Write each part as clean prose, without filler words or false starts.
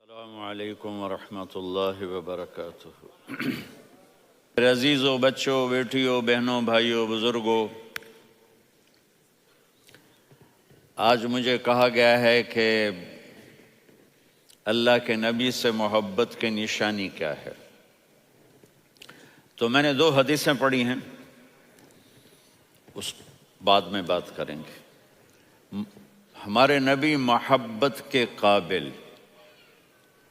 السلام علیکم ورحمۃ اللہ وبرکاتہ۔ میرے عزیزوں، بچوں، بیٹیوں، بہنوں، بھائیوں، بزرگوں، آج مجھے کہا گیا ہے کہ اللہ کے نبی سے محبت کی نشانی کیا ہے، تو میں نے 2 حدیثیں پڑھی ہیں، اس بعد میں بات کریں گے۔ ہمارے نبی محبت کے قابل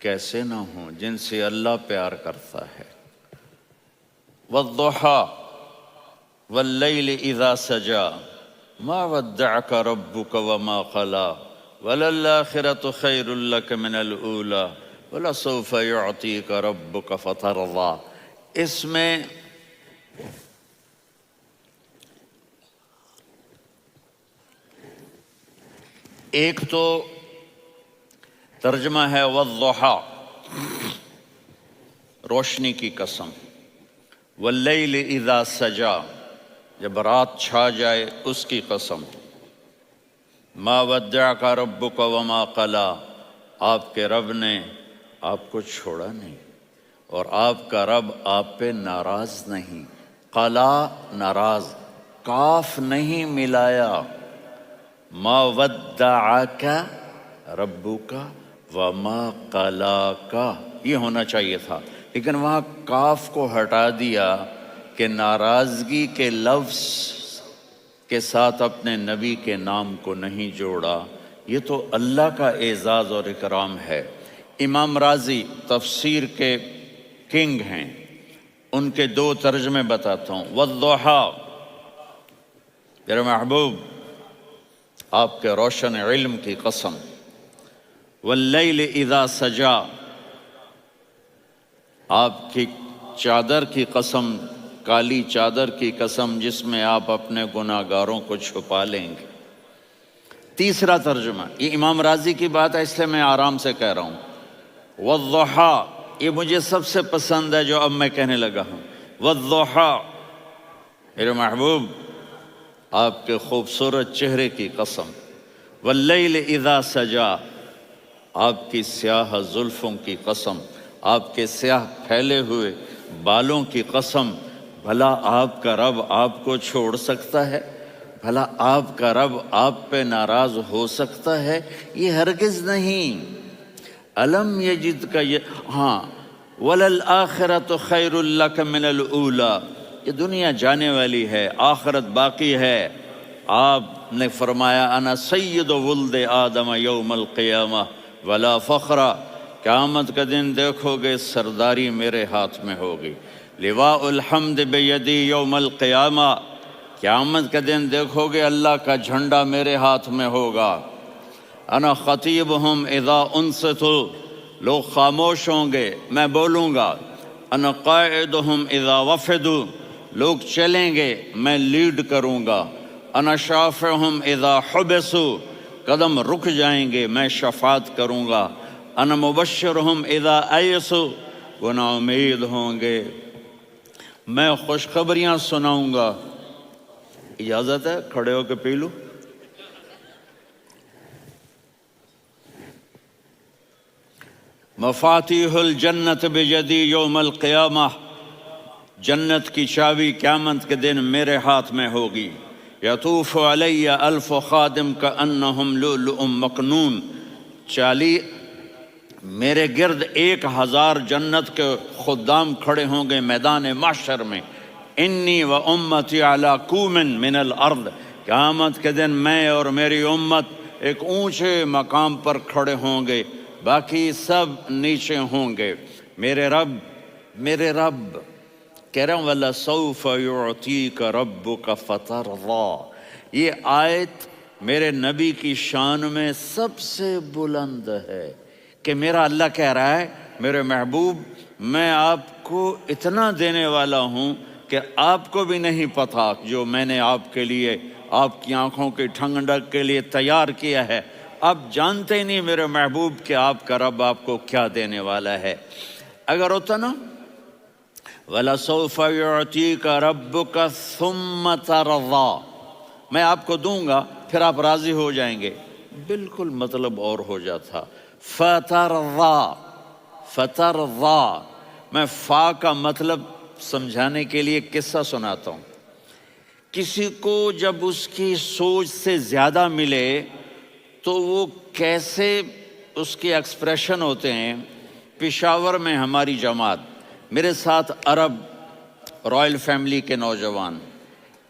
کیسے نہ ہوں جن سے اللہ پیار کرتا ہے۔ والضحیٰ واللیل اذا سجا ما ودعک ربک وما قلی وللآخرۃ خیر لک من الاولی ولسوف یعطیک ربک فترضی۔ اس میں ایک تو ترجمہ ہے والضحیٰ، روشنی کی قسم، واللیل اذا سجا، جب رات چھا جائے اس کی قسم، ما ودعک ربک وما قلی، آپ کے رب نے آپ کو چھوڑا نہیں اور آپ کا رب آپ پہ ناراض نہیں۔ قلا ناراض، کاف نہیں ملایا۔ ما ودعک ربک وما قلاک، یہ ہونا چاہیے تھا، لیکن وہاں کاف کو ہٹا دیا کہ ناراضگی کے لفظ کے ساتھ اپنے نبی کے نام کو نہیں جوڑا۔ یہ تو اللہ کا اعزاز اور اکرام ہے۔ امام راضی تفسیر کے کنگ ہیں، ان کے 2 ترجمے بتاتا ہوں۔ والضحیٰ، میرے محبوب آپ کے روشن علم کی قسم، واللیل اذا سجا، آپ کی چادر کی قسم، کالی چادر کی قسم جس میں آپ اپنے گناہگاروں کو چھپا لیں گے۔ تیسرا ترجمہ، یہ امام راضی کی بات ہے اس لیے میں آرام سے کہہ رہا ہوں۔ والضحیٰ، یہ مجھے سب سے پسند ہے جو اب میں کہنے لگا ہوں۔ والضحیٰ، میرے محبوب آپ کے خوبصورت چہرے کی قسم، واللیل اذا سجا، آپ کی سیاہ زلفوں کی قسم، آپ کے سیاہ پھیلے ہوئے بالوں کی قسم۔ بھلا آپ کا رب آپ کو چھوڑ سکتا ہے؟ بھلا آپ کا رب آپ پہ ناراض ہو سکتا ہے؟ یہ ہرگز نہیں۔ الم یجد کا ہاں، وللآخرۃ خیر لک من الاولی، یہ دنیا جانے والی ہے، آخرت باقی ہے۔ آپ نے فرمایا انا سید ولد آدم یوم القیامہ ولا فخر، قیامت کا دن دیکھو گے سرداری میرے ہاتھ میں ہوگی۔ لواء الحمد بیدی یوم القیامہ، قیامت کا دن دیکھو گے اللہ کا جھنڈا میرے ہاتھ میں ہوگا۔ انا خطیبہم اذا انصتوا، لوگ خاموش ہوں گے میں بولوں گا۔ انا قائدہم اذا وفدوا، لوگ چلیں گے میں لیڈ کروں گا۔ انا شافعہم اذا حبسوا، قدم رک جائیں گے میں شفاعت کروں گا۔ انا مبشرہم اذا ایسوا، وہ نا امید ہوں گے میں خوشخبریاں سناؤں گا۔ اجازت ہے کھڑے ہو کے پی لوں؟ مفاتیح الجنت بیدی یوم القیامہ، جنت کی چابی قیامت کے دن میرے ہاتھ میں ہوگی۔ یطوف علی الف خادم کانہم لؤلؤ مکنون، میرے گرد 1000 جنت کے خدام کھڑے ہوں گے میدان محشر میں۔ انی و امتی علی کوم من الارض، قیامت کے دن میں اور میری امت ایک اونچے مقام پر کھڑے ہوں گے، باقی سب نیچے ہوں گے۔ میرے رب کہہ رہا ہوں وَلَسَوْفَ يُعْطِيكَ رَبُّكَ فَتَرْضَىٰ، یہ آیت میرے نبی کی شان میں سب سے بلند ہے کہ میرا اللہ کہہ رہا ہے میرے محبوب میں آپ کو اتنا دینے والا ہوں کہ آپ کو بھی نہیں پتا جو میں نے آپ کے لیے، آپ کی آنکھوں کی ٹھنڈک کے لیے تیار کیا ہے۔ آپ جانتے ہی نہیں میرے محبوب کہ آپ کا رب آپ کو کیا دینے والا ہے۔ اگر ہوتا نا وَلَسَوْفَ يُعْطِيكَ رَبُّكَ ثُمَّ تَرْضَىٰ، میں آپ کو دوں گا پھر آپ راضی ہو جائیں گے، بالکل مطلب اور ہو جاتا۔ فَتَرْضَىٰ، فترضا، میں فا کا مطلب سمجھانے کے لیے قصہ سناتا ہوں۔ کسی کو جب اس کی سوچ سے زیادہ ملے تو وہ کیسے اس کے ایکسپریشن ہوتے ہیں۔ پشاور میں ہماری جماعت، میرے ساتھ عرب رائل فیملی کے نوجوان،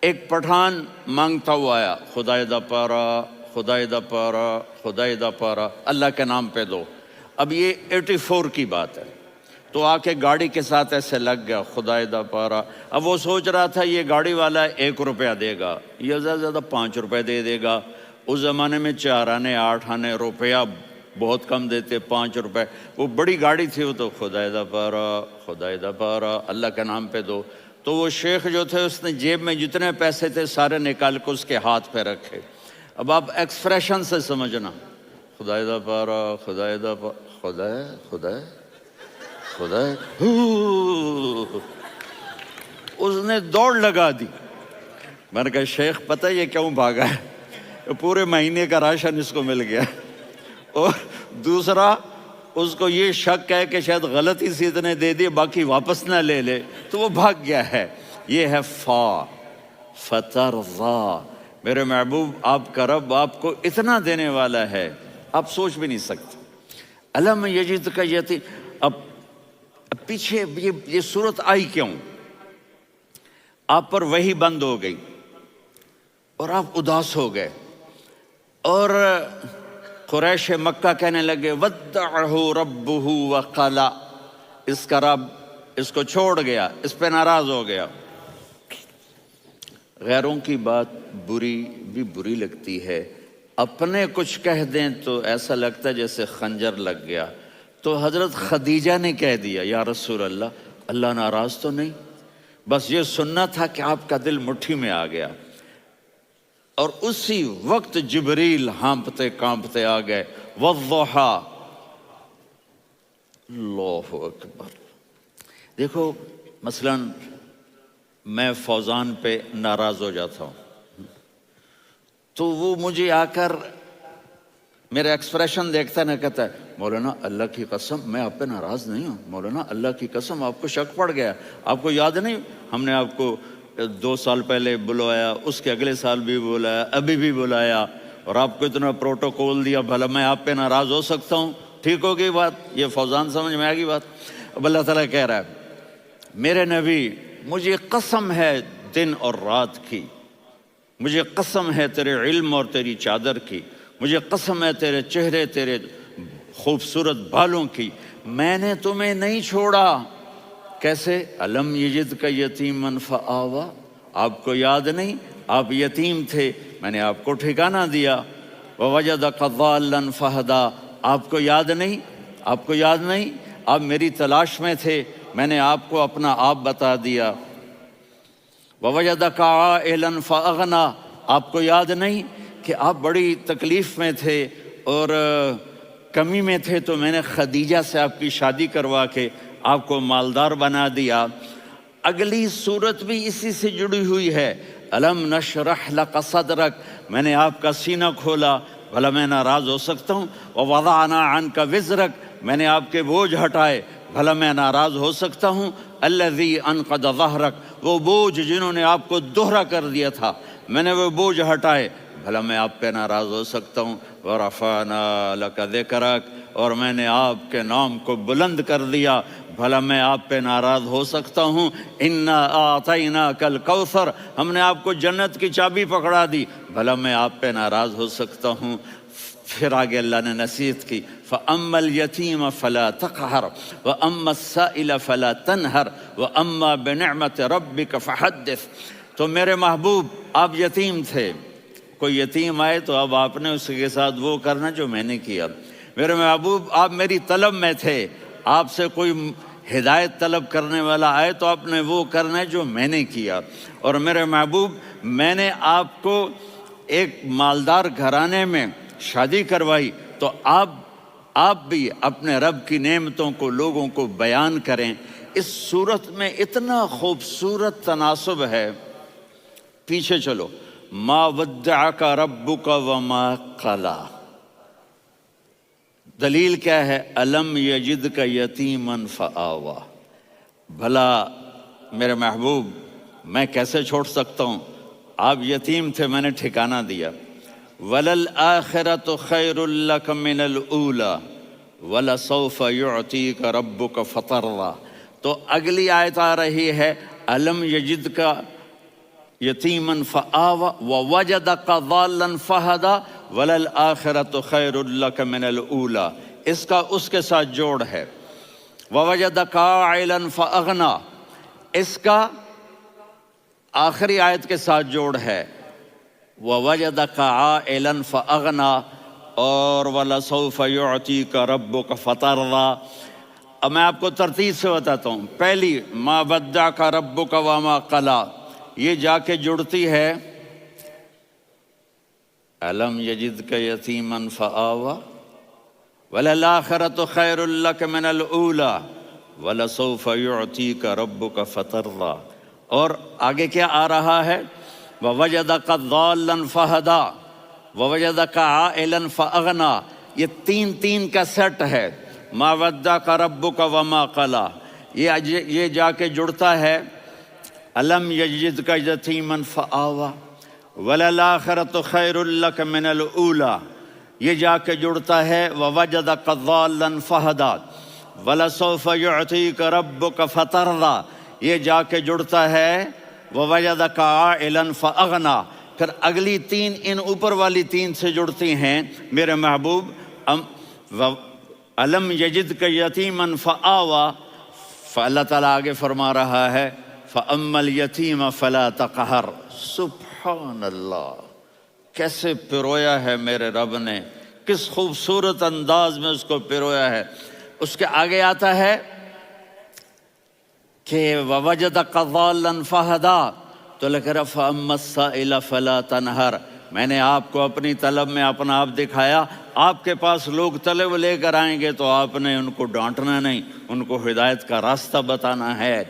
ایک پٹھان مانگتا ہوا آیا، خدائے دا پارا، خدائے دا پارا، خدائے دا پارا، اللہ کے نام پہ دو۔ اب یہ 84 کی بات ہے، تو آ کے گاڑی کے ساتھ ایسے لگ گیا، خدائے دا پارا۔ اب وہ سوچ رہا تھا یہ گاڑی والا 1 روپیہ دے گا، یہ زیادہ زیادہ 5 روپے دے گا۔ اس زمانے میں 4 آنے 8 آنے روپیہ بہت کم دیتے، 5 روپے۔ وہ بڑی گاڑی تھی، وہ تو خدائے دا پارا، خدائے دا پارا، اللہ کے نام پہ دو۔ تو وہ شیخ جو تھے اس نے جیب میں جتنے پیسے تھے سارے نکال کے اس کے ہاتھ پہ رکھے۔ اب آپ ایکسپریشن سے سمجھنا، خدائے دا پارا، خدائے دا پارا، خدائے خدائے خدائے، اس نے دوڑ لگا دی۔ میں نے کہا شیخ پتہ یہ کیوں بھاگا ہے؟ پورے مہینے کا راشن اس کو مل گیا، اور دوسرا اس کو یہ شک ہے کہ شاید غلطی سے اتنے دے دیے باقی واپس نہ لے لے، تو وہ بھاگ گیا ہے۔ یہ ہے فا، فترضا۔ میرے محبوب آپ کا رب آپ کو اتنا دینے والا ہے آپ سوچ بھی نہیں سکتے۔ الم یجدک یتیم، اب پیچھے یہ صورت آئی کیوں؟ آپ پر وحی بند ہو گئی اور آپ اداس ہو گئے، اور قریش مکہ کہنے لگے ودعہ ربہ وقلا، اس کا رب اس کو چھوڑ گیا، اس پہ ناراض ہو گیا۔ غیروں کی بات بری لگتی ہے، اپنے کچھ کہہ دیں تو ایسا لگتا ہے جیسے خنجر لگ گیا۔ تو حضرت خدیجہ نے کہہ دیا یا رسول اللہ، اللہ ناراض تو نہیں؟ بس یہ سننا تھا کہ آپ کا دل مٹھی میں آ گیا۔ اور اسی وقت جبریل ہانپتے کانپتے آ گئے، والضحیٰ، اللہ اکبر۔ دیکھو مثلا میں فوزان پہ ناراض ہو جاتا ہوں تو وہ مجھے آ کر میرا ایکسپریشن دیکھتا ہے نہ، کہتا ہے مولانا اللہ کی قسم میں آپ پہ ناراض نہیں ہوں، مولانا اللہ کی قسم آپ کو شک پڑ گیا، آپ کو یاد نہیں ہم نے آپ کو 2 سال پہلے بلوایا، اس کے اگلے سال بھی بلایا، ابھی بھی بلایا، اور آپ کو اتنا پروٹوکول دیا، بھلا میں آپ پہ ناراض ہو سکتا ہوں؟ ٹھیک ہوگی بات؟ یہ فوزان سمجھ میں آ گئی بات؟ اب اللہ تعالیٰ کہہ رہا ہے میرے نبی مجھے قسم ہے دن اور رات کی، مجھے قسم ہے تیرے علم اور تیری چادر کی، مجھے قسم ہے تیرے چہرے تیرے خوبصورت بالوں کی، میں نے تمہیں نہیں چھوڑا۔ کیسے؟ الم یجدک یتیما فآویٰ، آپ کو یاد نہیں آپ یتیم تھے، میں نے آپ کو ٹھکانہ دیا۔ ووجدک ضالا فہدیٰ، آپ کو یاد نہیں، آپ کو یاد نہیں آپ میری تلاش میں تھے، میں نے آپ کو اپنا آپ بتا دیا۔ ووجدک عائلا فاغنیٰ، آپ کو یاد نہیں کہ آپ بڑی تکلیف میں تھے اور کمی میں تھے، تو میں نے خدیجہ سے آپ کی شادی کروا کے آپ کو مالدار بنا دیا۔ اگلی صورت بھی اسی سے جڑی ہوئی ہے، الم نشرح لک صدرک، میں نے آپ کا سینہ کھولا، بھلا میں ناراض ہو سکتا ہوں؟ ووضعنا عنک وزرک، میں نے آپ کے بوجھ ہٹائے، بھلا میں ناراض ہو سکتا ہوں؟ الذی انقض ظہرک، وہ بوجھ جنہوں نے آپ کو دوہرا کر دیا تھا، میں نے وہ بوجھ ہٹائے، بھلا میں آپ پہ ناراض ہو سکتا ہوں؟ ورفعنا لک ذکرک، اور میں نے آپ کے نام کو بلند کر دیا، بھلا میں آپ پہ ناراض ہو سکتا ہوں؟ انا اعطیناک الکوثر، ہم نے آپ کو جنت کی چابی پکڑا دی، بھلا میں آپ پہ ناراض ہو سکتا ہوں؟ پھر آگے اللہ نے نصیحت کی، فَأَمَّا الْيَتِيمَ فَلَا تَقْهَرْ وَأَمَّا السَّائِلَ فَلَا تَنْهَرْ وَأَمَّا بِنِعْمَةِ رَبِّكَ فَحَدِّثْ۔ تو میرے محبوب آپ یتیم تھے، کوئی یتیم آئے تو اب آپ نے اس کے ساتھ وہ کرنا جو میں نے کیا۔ میرے محبوب آپ میری طلب میں تھے، آپ سے کوئی ہدایت طلب کرنے والا آئے تو آپ نے وہ کرنا ہے جو میں نے کیا۔ اور میرے محبوب میں نے آپ کو ایک مالدار گھرانے میں شادی کروائی، تو آپ بھی اپنے رب کی نعمتوں کو لوگوں کو بیان کریں۔ اس صورت میں اتنا خوبصورت تناسب ہے، پیچھے چلو، ما ودعک ربک وما قلی، دلیل کیا ہے؟ الم یجد کا یتیمن فآوا، بھلا میرے محبوب میں کیسے چھوڑ سکتا ہوں؟ آپ یتیم تھے، میں نے ٹھکانہ دیا۔ وَلَلْآخِرَةُ خَيْرٌ لَكَ مِنَ الْأُولَى وَلَسَوْفَ يُعْطِيكَ رَبُّكَ فَتَرْضَىٰ۔ تو اگلی آیت آ رہی ہے الم یجد کا یتیمن فآوا ووجدک ضالا فہدا وللآخرۃ خیر لک من الاولی، اس کا اس کے ساتھ جوڑ ہے۔ ووجدک عائلا فاغنی، اس کا آخری آیت کے ساتھ جوڑ ہے۔ ووجدک عائلا فاغنی اور ولسوف یعطیک ربک فترضی۔ اب میں آپ کو ترتیب سے بتاتا ہوں۔ پہلی ما ودعک ربک وما قلی، یہ جا کے جڑتی ہے الم یجدک یتیما فآوا وللآخرۃ خیر لک من الاولی ولسوف یعطیک ربک فترضی، اور آگے کیا آ رہا ہے؟ ووجدک ضالا فہدا ووجدک عائلا فاغنی، یہ تین تین کا سیٹ ہے۔ ما ودعک ربک وما قلی، یہ جا کے جڑتا ہے الم یجدک یتیما فآوا وللآخرۃ خیر لک من الاولی، یہ جا کے جڑتا ہے ووجدک ضالا فہدا ولسوف یعطیک ربک فترضی، یہ جا کے جڑتا ہے ووجدک عائلا فاغنی۔ پھر اگلی تین ان اوپر والی تین سے جڑتی ہیں میرے محبوب۔ الم یجدک یتیما فآوا، فاللہ تعالیٰ آگے فرما رہا ہے فَأَمَّا الْيَتِيمَ فَلَا تَقْهَرْ۔ سبحان اللہ، کیسے پرویا ہے میرے رب نے، کس خوبصورت انداز میں اس کو پرویا ہے۔ اس کے آگے آتا ہے کہ وَوَجَدَكَ ضَالًّا فَهَدَىٰ، تو لکھ رہا فَأَمَّا السَّائِلَ فَلَا تَنْهَرْ، میں نے آپ کو اپنی طلب میں اپنا آپ دکھایا۔ آپ کے پاس لوگ طلب لے کر آئیں گے تو آپ نے ان کو ڈانٹنا نہیں، ان کو ہدایت کا راستہ بتانا ہے۔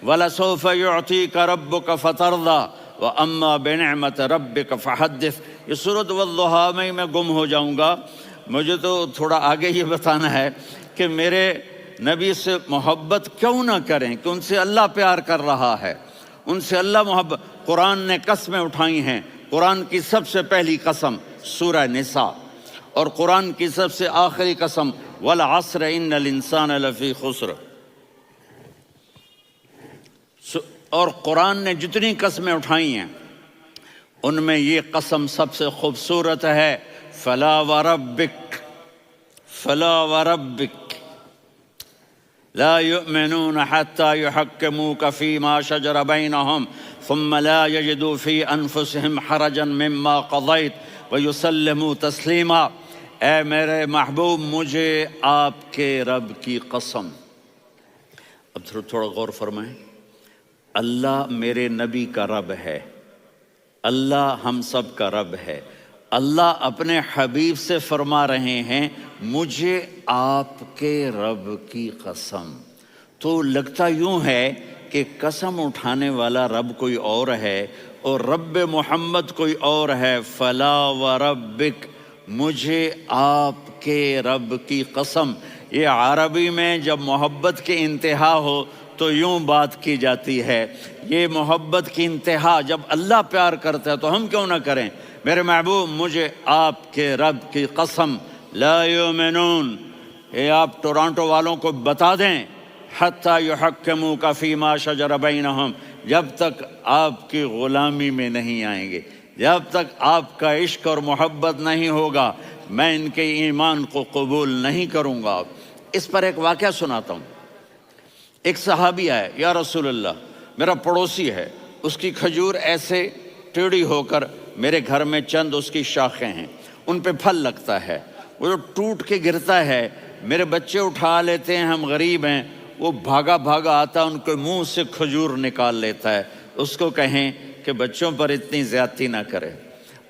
وَلَسَوْفَ يُعْطِيكَ رَبُّكَ فَتَرْضَىٰ وَأَمَّا بِنِعْمَةِ رَبِّكَ فَحَدِّثْ۔ یہ سورۃ والضحیٰ میں گم ہو جاؤں گا، مجھے تو تھوڑا آگے یہ بتانا ہے کہ میرے نبی سے محبت کیوں نہ کریں، کہ ان سے اللہ پیار کر رہا ہے، ان سے اللہ محبت۔ قرآن نے قسمیں اٹھائی ہیں، قرآن کی سب سے پہلی قسم سورہ نساء، اور قرآن کی سب سے آخری قسم والعصر ان الانسان لفی خسر۔ اور قرآن نے جتنی قسمیں اٹھائی ہیں ان میں یہ قسم سب سے خوبصورت ہے، فلا وربک فلا وربک لا يؤمنون حتى يحكموك فيما شجر بينهم ثم لا يجدوا في انفسهم حرجا مما قضيت ويسلموا تسلیما۔ اے میرے محبوب، مجھے آپ کے رب کی قسم۔ اب تھوڑا غور فرمائیں، اللہ میرے نبی کا رب ہے، اللہ ہم سب کا رب ہے۔ اللہ اپنے حبیب سے فرما رہے ہیں مجھے آپ کے رب کی قسم۔ تو لگتا یوں ہے کہ قسم اٹھانے والا رب کوئی اور ہے اور رب محمد کوئی اور ہے۔ فلا وربک، مجھے آپ کے رب کی قسم۔ یہ عربی میں جب محبت کی انتہا ہو تو یوں بات کی جاتی ہے، یہ محبت کی انتہا جب اللہ پیار کرتا ہے تو ہم کیوں نہ کریں۔ میرے محبوب، مجھے آپ کے رب کی قسم، لا یؤمنون، یہ آپ ٹورانٹو والوں کو بتا دیں، حتی یحکموک فیما شجر بینہم، جب تک آپ کی غلامی میں نہیں آئیں گے، جب تک آپ کا عشق اور محبت نہیں ہوگا، میں ان کے ایمان کو قبول نہیں کروں گا۔ اس پر ایک واقعہ سناتا ہوں۔ ایک صحابی آئے، یا رسول اللہ، میرا پڑوسی ہے، اس کی کھجور ایسے ٹیڑھی ہو کر میرے گھر میں چند اس کی شاخیں ہیں، ان پہ پھل لگتا ہے، وہ جو ٹوٹ کے گرتا ہے، میرے بچے اٹھا لیتے ہیں، ہم غریب ہیں، وہ بھاگا بھاگا آتا ان کے منہ سے کھجور نکال لیتا ہے۔ اس کو کہیں کہ بچوں پر اتنی زیادتی نہ کرے۔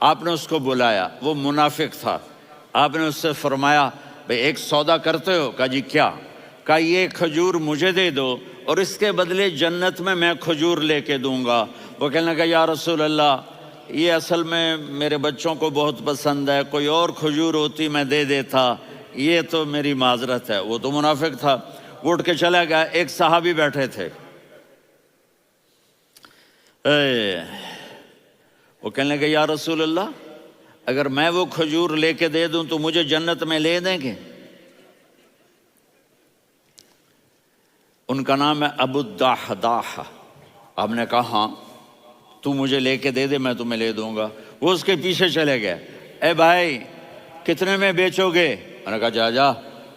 آپ نے اس کو بلایا، وہ منافق تھا، آپ نے اس سے فرمایا بھئی ایک سودا کرتے ہو؟ کہا جی کیا؟ کہا یہ کھجور مجھے دے دو اور اس کے بدلے جنت میں کھجور لے کے دوں گا۔ وہ کہنے لگا یا رسول اللہ، یہ اصل میں میرے بچوں کو بہت پسند ہے، کوئی اور کھجور ہوتی میں دے دیتا، یہ تو میری معذرت ہے، وہ تو منافق تھا، وہ اٹھ کے چلا گیا۔ ایک صحابی بیٹھے تھے، وہ کہنے لگے یا رسول اللہ اگر میں وہ کھجور لے کے دے دوں تو مجھے جنت میں لے دیں گے؟ ان کا نام ہے ابو الدحداح۔ آپ نے کہا ہاں تو مجھے لے کے دے دے میں تمہیں لے دوں گا۔ وہ اس کے پیچھے چلے گئے، اے بھائی کتنے میں بیچو گے؟ میں نے کہا جا جا،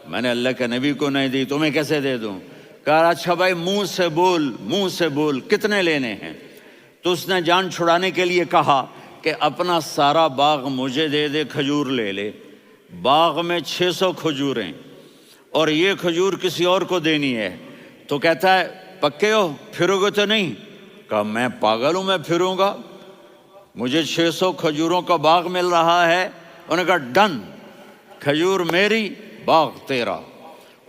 میں نے اللہ کے نبی کو نہیں دی، تمہیں کیسے دے دوں؟ کہا اچھا بھائی منہ سے بول کتنے لینے ہیں؟ تو اس نے جان چھڑانے کے لیے کہا کہ اپنا سارا باغ مجھے دے دے، کھجور لے لے۔ باغ میں 600 کھجوریں اور یہ کھجور کسی اور کو دینی ہے۔ تو کہتا ہے پکے ہو، پھرو گے تو نہیں؟ کہا میں پاگل ہوں، میں پھروں گا؟ مجھے 600 کھجوروں کا باغ مل رہا ہے۔ انہوں نے کہا ڈن، کھجور میری باغ تیرا۔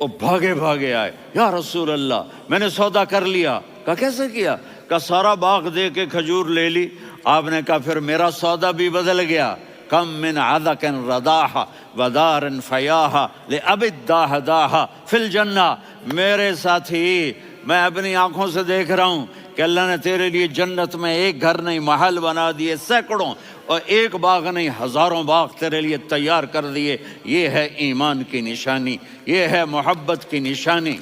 وہ بھاگے آئے، یا رسول اللہ میں نے سودا کر لیا۔ کہا کیسے کیا؟ کہا سارا باغ دے کے کھجور لے لی۔ آپ نے کہا پھر میرا سودا بھی بدل گیا۔ کم من عذق رداح ودار فیاح لأب الدحداح فی الجنہ۔ میرے ساتھی میں اپنی آنکھوں سے دیکھ رہا ہوں کہ اللہ نے تیرے لیے جنت میں ایک گھر نہیں محل بنا دیے سینکڑوں، اور ایک باغ نہیں ہزاروں باغ تیرے لیے تیار کر دیے۔ یہ ہے ایمان کی نشانی، یہ ہے محبت کی نشانی۔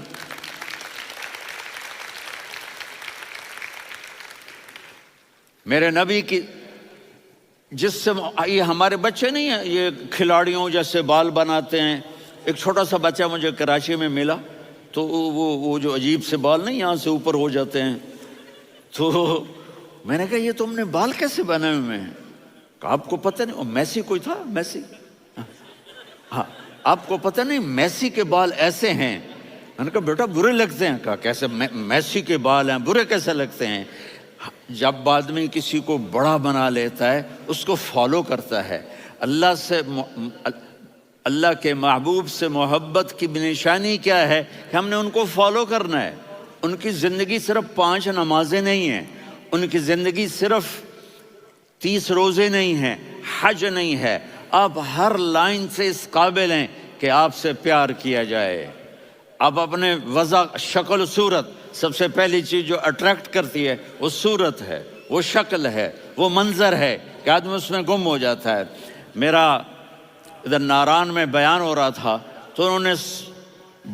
میرے نبی کی جس سے یہ ہمارے بچے نہیں ہیں یہ کھلاڑیوں جیسے بال بناتے ہیں۔ ایک چھوٹا سا بچہ مجھے کراچی میں ملا، تو وہ جو عجیب سے بال نہیں یہاں سے اوپر ہو جاتے ہیں، تو میں نے کہا یہ تم نے بال کیسے بنائے ہوئے ہیں؟ کہا آپ کو پتہ نہیں؟ میسی کوئی تھا، میسی، ہاں آپ کو پتہ نہیں میسی کے بال ایسے ہیں؟ میں نے کہا بیٹا برے لگتے ہیں۔ کہا کیسے؟ میسی کے بال ہیں برے کیسے لگتے ہیں؟ جب آدمی کسی کو بڑا بنا لیتا ہے اس کو فالو کرتا ہے۔ اللہ کے محبوب سے محبت کی نشانی کیا ہے کہ ہم نے ان کو فالو کرنا ہے۔ ان کی زندگی صرف 5 نمازیں نہیں ہیں، ان کی زندگی صرف 30 روزے نہیں ہیں، حج نہیں ہے۔ آپ ہر لائن سے اس قابل ہیں کہ آپ سے پیار کیا جائے۔ آپ اپنے وضع، شکل و صورت، سب سے پہلی چیز جو اٹریکٹ کرتی ہے وہ صورت ہے، وہ شکل ہے، وہ منظر ہے کہ آدمی اس میں گم ہو جاتا ہے۔ میرا ادھر ناران میں بیان ہو رہا تھا تو انہوں نے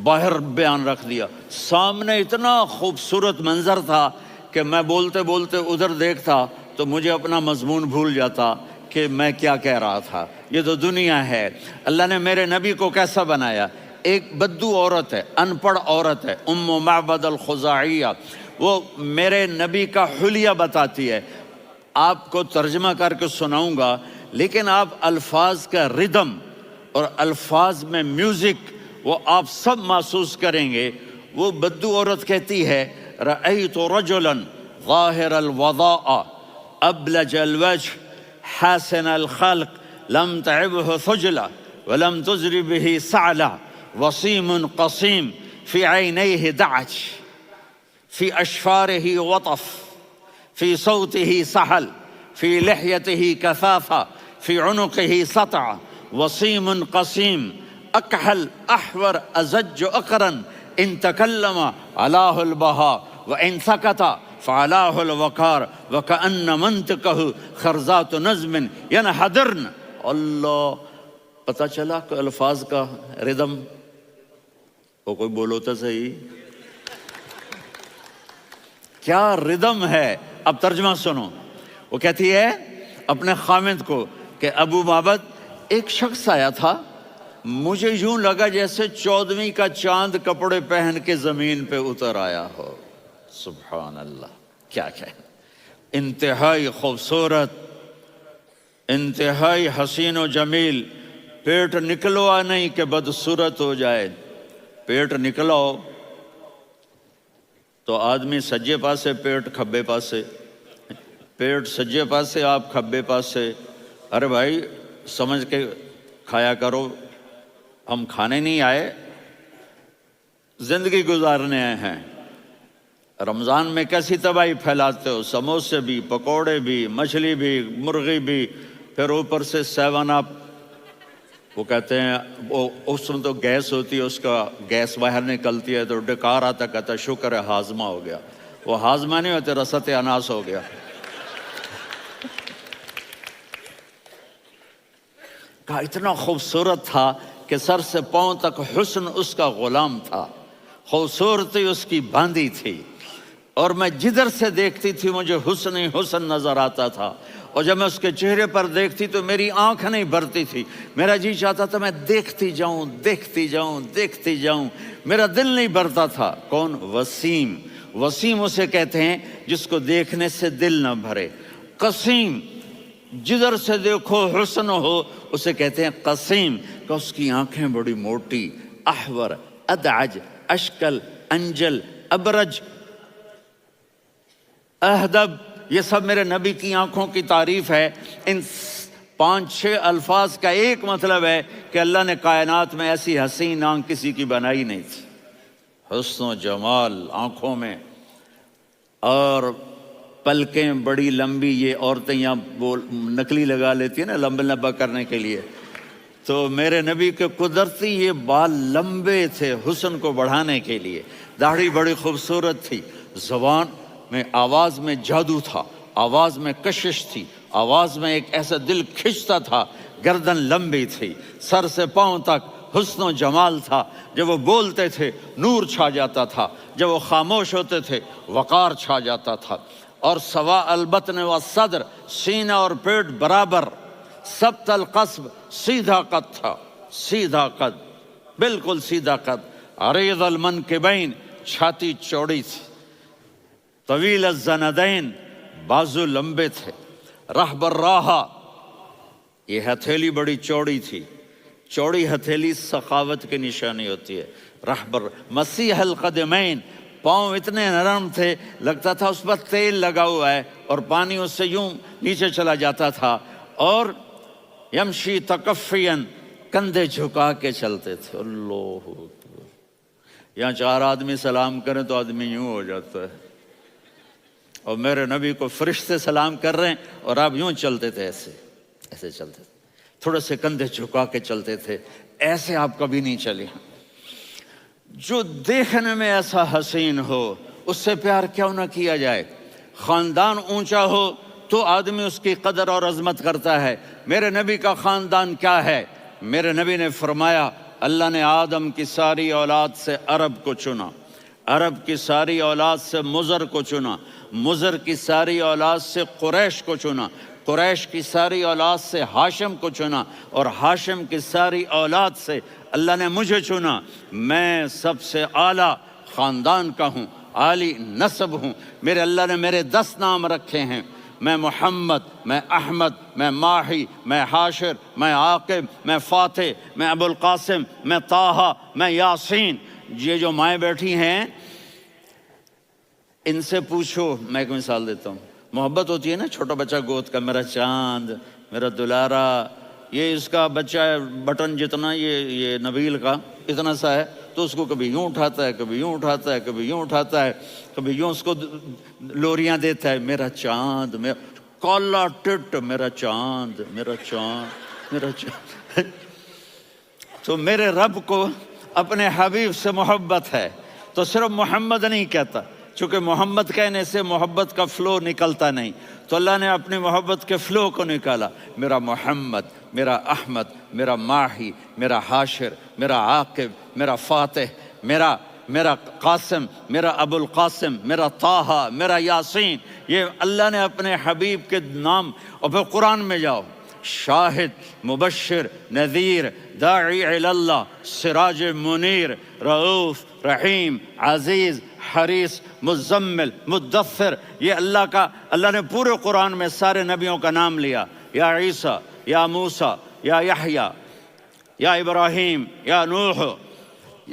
باہر بیان رکھ دیا، سامنے اتنا خوبصورت منظر تھا کہ میں بولتے بولتے ادھر دیکھتا تو مجھے اپنا مضمون بھول جاتا کہ میں کیا کہہ رہا تھا۔ یہ تو دنیا ہے۔ اللہ نے میرے نبی کو کیسا بنایا؟ ایک بدو عورت ہے، ان پڑھ عورت ہے، ام معبد الخزاعیہ، وہ میرے نبی کا حلیہ بتاتی ہے۔ آپ کو ترجمہ کر کے سناؤں گا، لیکن آپ الفاظ کا ردم اور الفاظ میں میوزک وہ آپ سب محسوس کریں گے۔ وہ بدو عورت کہتی ہے رأیت رجلا ظاہر الوضاء ابلج الوجه حسن الخلق لم تعبه ثجلة ولم تزر به سعلة وصيم قصيم في عينيه دعج في أشفاره وطف في صوته سحل في لحيته كثافة في عنقه سطع وصيم قصيم أكحل أحور أزج أقرن إن تكلم علاه البهاء وإن سكت فعلاه الوقار وكأن منطقه خرزات نظم ينحدرن۔ اللہ، پتہ چلا کہ الفاظ کا ردم، وہ کوئی بولو تو صحیح، کیا ردم ہے۔ اب ترجمہ سنو۔ وہ کہتی ہے اپنے خامد کو کہ ابو معبد ایک شخص آیا تھا، مجھے یوں لگا جیسے 14ویں کا چاند کپڑے پہن کے زمین پہ اتر آیا ہو۔ سبحان اللہ، کیا انتہائی خوبصورت، انتہائی حسین و جمیل۔ پیٹ نکلوا نہیں کہ بدصورت ہو جائے۔ پیٹ نکلاؤ تو آدمی سجے پاسے پیٹ کھبے پاسے، پیٹ سجے پاسے آپ کھبے پاسے۔ ارے بھائی سمجھ کے کھایا کرو، ہم کھانے نہیں آئے، زندگی گزارنے آئے ہیں۔ رمضان میں کیسی تباہی پھیلاتے ہو، سموسے بھی، پکوڑے بھی، مچھلی بھی، مرغی بھی، پھر اوپر سے 7 اپ، وہ کہتے ہیں وہ اس میں تو گیس ہوتی ہے، اس کا گیس باہر نکلتی ہے تو ڈکار آتا، کہتا شکر ہے ہاضمہ ہو گیا. وہ ہاضمہ نہیں ہوتے، رسط اناس ہو گیا. کہا اتنا خوبصورت تھا کہ سر سے پاؤں تک حسن اس کا غلام تھا، خوبصورتی اس کی باندھی تھی، اور میں جدھر سے دیکھتی تھی مجھے حسن ہی حسن نظر آتا تھا. اور جب میں اس کے چہرے پر دیکھتی تو میری آنکھ نہیں بھرتی تھی، میرا جی چاہتا تھا میں دیکھتی جاؤں دیکھتی جاؤں دیکھتی جاؤں، میرا دل نہیں بھرتا تھا. کون؟ وسیم. وسیم اسے کہتے ہیں جس کو دیکھنے سے دل نہ بھرے. قسیم، جدھر سے دیکھو حسن ہو، اسے کہتے ہیں قسیم، کہ اس کی آنکھیں بڑی موٹی، احور، ادعج، اشکل، انجل، ابرج، اہدب، یہ سب میرے نبی کی آنکھوں کی تعریف ہے. ان 5-6 الفاظ کا ایک مطلب ہے کہ اللہ نے کائنات میں ایسی حسین آنکھ کسی کی بنائی نہیں تھی. حسن و جمال آنکھوں میں، اور پلکیں بڑی لمبی. یہ عورتیں یہاں وہ نکلی لگا لیتی ہیں نا لمبا لمبا کرنے کے لیے، تو میرے نبی کے قدرتی یہ بال لمبے تھے حسن کو بڑھانے کے لیے. داڑھی بڑی خوبصورت تھی. زبان میں، آواز میں جادو تھا، آواز میں کشش تھی، آواز میں ایک ایسا دل کھنچتا تھا. گردن لمبی تھی، سر سے پاؤں تک حسن و جمال تھا. جب وہ بولتے تھے نور چھا جاتا تھا، جب وہ خاموش ہوتے تھے وقار چھا جاتا تھا. اور سوا البطن و صدر، سینہ اور پیٹ برابر، سبط القصب، سیدھا قد تھا، سیدھا قد، بالکل سیدھا قد. عریض المنکبین، چھاتی چوڑی تھی. طویل الزندین، بازو لمبے تھے. رحب الراحہ، یہ ہتھیلی بڑی چوڑی تھی. چوڑی ہتھیلی سخاوت کی نشانی ہوتی ہے. رحبر. مسیح القدمین، پاؤں اتنے نرم تھے لگتا تھا اس پر تیل لگا ہوا ہے، اور پانی اس سے یوں نیچے چلا جاتا تھا. اور یمشی تکفین، کندھے جھکا کے چلتے تھے. اللہ اکبر. یہاں 4 آدمی سلام کریں تو آدمی یوں ہو جاتا ہے، اور میرے نبی کو فرشتے سلام کر رہے ہیں اور آپ یوں چلتے تھے، ایسے ایسے چلتے تھے، تھوڑے سے کندھے جھکا کے چلتے تھے. ایسے آپ کبھی نہیں چلے. جو دیکھنے میں ایسا حسین ہو اس سے پیار کیوں نہ کیا جائے. خاندان اونچا ہو تو آدمی اس کی قدر اور عظمت کرتا ہے. میرے نبی کا خاندان کیا ہے؟ میرے نبی نے فرمایا اللہ نے آدم کی ساری اولاد سے عرب کو چنا، عرب کی ساری اولاد سے مضر کو چنا، مضر کی ساری اولاد سے قریش کو چنا، قریش کی ساری اولاد سے ہاشم کو چنا، اور ہاشم کی ساری اولاد سے اللہ نے مجھے چنا. میں سب سے اعلیٰ خاندان کا ہوں، عالی نسب ہوں. میرے اللہ نے میرے 10 نام رکھے ہیں. میں محمد، میں احمد، میں ماہی، میں حاشر، میں عاقب، میں فاتح، میں ابو القاسم، میں طٰہٰ، میں یاسین. یہ جو مائیں بیٹھی ہیں ان سے پوچھو. میں ایک مثال دیتا ہوں. محبت ہوتی ہے نا، چھوٹا بچہ گود کا، میرا چاند، میرا دلارا. یہ اس کا بچہ بٹن جتنا، یہ نبیل کا اتنا سا ہے، تو اس کو کبھی یوں اٹھاتا ہے، کبھی یوں اٹھاتا ہے، کبھی یوں اٹھاتا ہے، کبھی یوں اس کو لوریاں دیتا ہے. میرا چاند، میرا کالا ٹٹ، میرا چاند، میرا چاند، میرا چاند. تو میرے رب کو اپنے حبیب سے محبت ہے تو صرف محمد نہیں کہتا، چونکہ محمد کہنے سے محبت کا فلو نکلتا نہیں، تو اللہ نے اپنی محبت کے فلو کو نکالا. میرا محمد، میرا احمد، میرا ماہی، میرا حاشر، میرا عاقب، میرا فاتح، میرا قاسم، میرا ابو القاسم، میرا طٰہٰ، میرا یاسین. یہ اللہ نے اپنے حبیب کے نام. اور پھر قرآن میں جاؤ، شاہد، مبشر، نذیر، داعی الی اللہ، سراج منیر، رؤوف، رحیم، عزیز، حریص، مزمل، مدثر. یہ اللہ نے پورے قرآن میں سارے نبیوں کا نام لیا. یا عیسیٰ، یا موسیٰ، یا یحییٰ، یا ابراہیم، یا نوح،